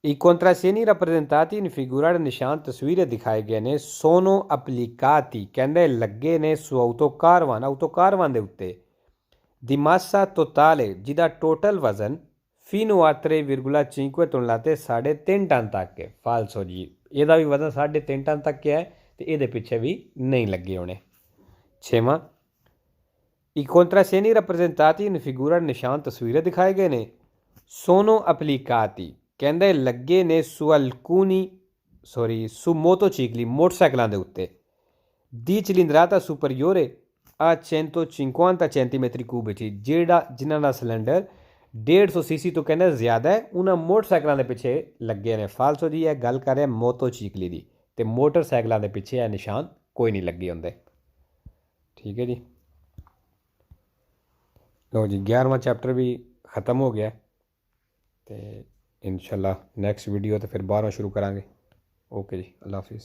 A: i contrassegni rappresentati in figura, ਨਿਸ਼ਾਨ ਤਸਵੀਰਾਂ ਦਿਖਾਏ ਗਏ ਨੇ, sono applicati, ਕਹਿੰਦੇ ਲੱਗੇ ਨੇ, su autocarvan, autocarvan ਦੇ ਉੱਤੇ, di massa totale, ਜਿਹਦਾ ਟੋਟਲ ਵਜ਼ਨ fino a 3,5 tonnellate, 3.5 ਟਨ ਤੱਕ ਹੈ। ਫਾਲਸੋ ਜੀ, ਇਹਦਾ ਵੀ ਵਜ਼ਨ 3.5 ਟਨ ਤੱਕ ਹੈ ਤੇ ਇਹਦੇ ਪਿੱਛੇ ਵੀ ਨਹੀਂ ਲੱਗੇ ਹੋਣੇ। ਛੇਵਾਂ, i contrassegni rappresentati in figura, ਨਿਸ਼ਾਨ ਤਸਵੀਰਾਂ ਦਿਖਾਏ ਗਏ ਨੇ, sono applicati, ਕਹਿੰਦੇ ਲੱਗੇ ਨੇ, su motocicli, ਮੋਟਰਸਾਈਕਲਾਂ ਦੇ ਉੱਤੇ, di cilindrata superiore a 150 centimetri cubici, ਜਿਨ੍ਹਾਂ ਦਾ ਸਿਲੰਡਰ 150 cc ਤੋਂ ਕਹਿੰਦਾ ਜ਼ਿਆਦਾ ਹੈ, ਉਹਨਾਂ ਮੋਟਰਸਾਈਕਲਾਂ ਦੇ ਪਿੱਛੇ ਲੱਗੇ ਨੇ। ਫਾਲਸੋ ਜੀ, ਇਹ ਗੱਲ ਕਰ ਰਿਹਾ ਮੋਟੋਚੀਕਲੀ ਦੀ, ਤੇ ਮੋਟਰਸਾਈਕਲਾਂ ਦੇ ਪਿੱਛੇ ਇਹ ਨਿਸ਼ਾਨ ਕੋਈ ਨਹੀਂ ਲੱਗੇ ਹੁੰਦੇ। ਠੀਕ ਹੈ ਜੀ। ਲਓ ਜੀ, 11ਵਾਂ ਚੈਪਟਰ ਵੀ ख़त्म ਹੋ ਗਿਆ ਤੇ ਇਨਸ਼ਾਅੱਲਾ ਨੈਕਸਟ ਵੀਡੀਓ ਤੇ ਫਿਰ 12ਵਾਂ ਸ਼ੁਰੂ ਕਰਾਂਗੇ। ਓਕੇ ਜੀ, ਅੱਲਾ ਹਾਫਿਜ਼।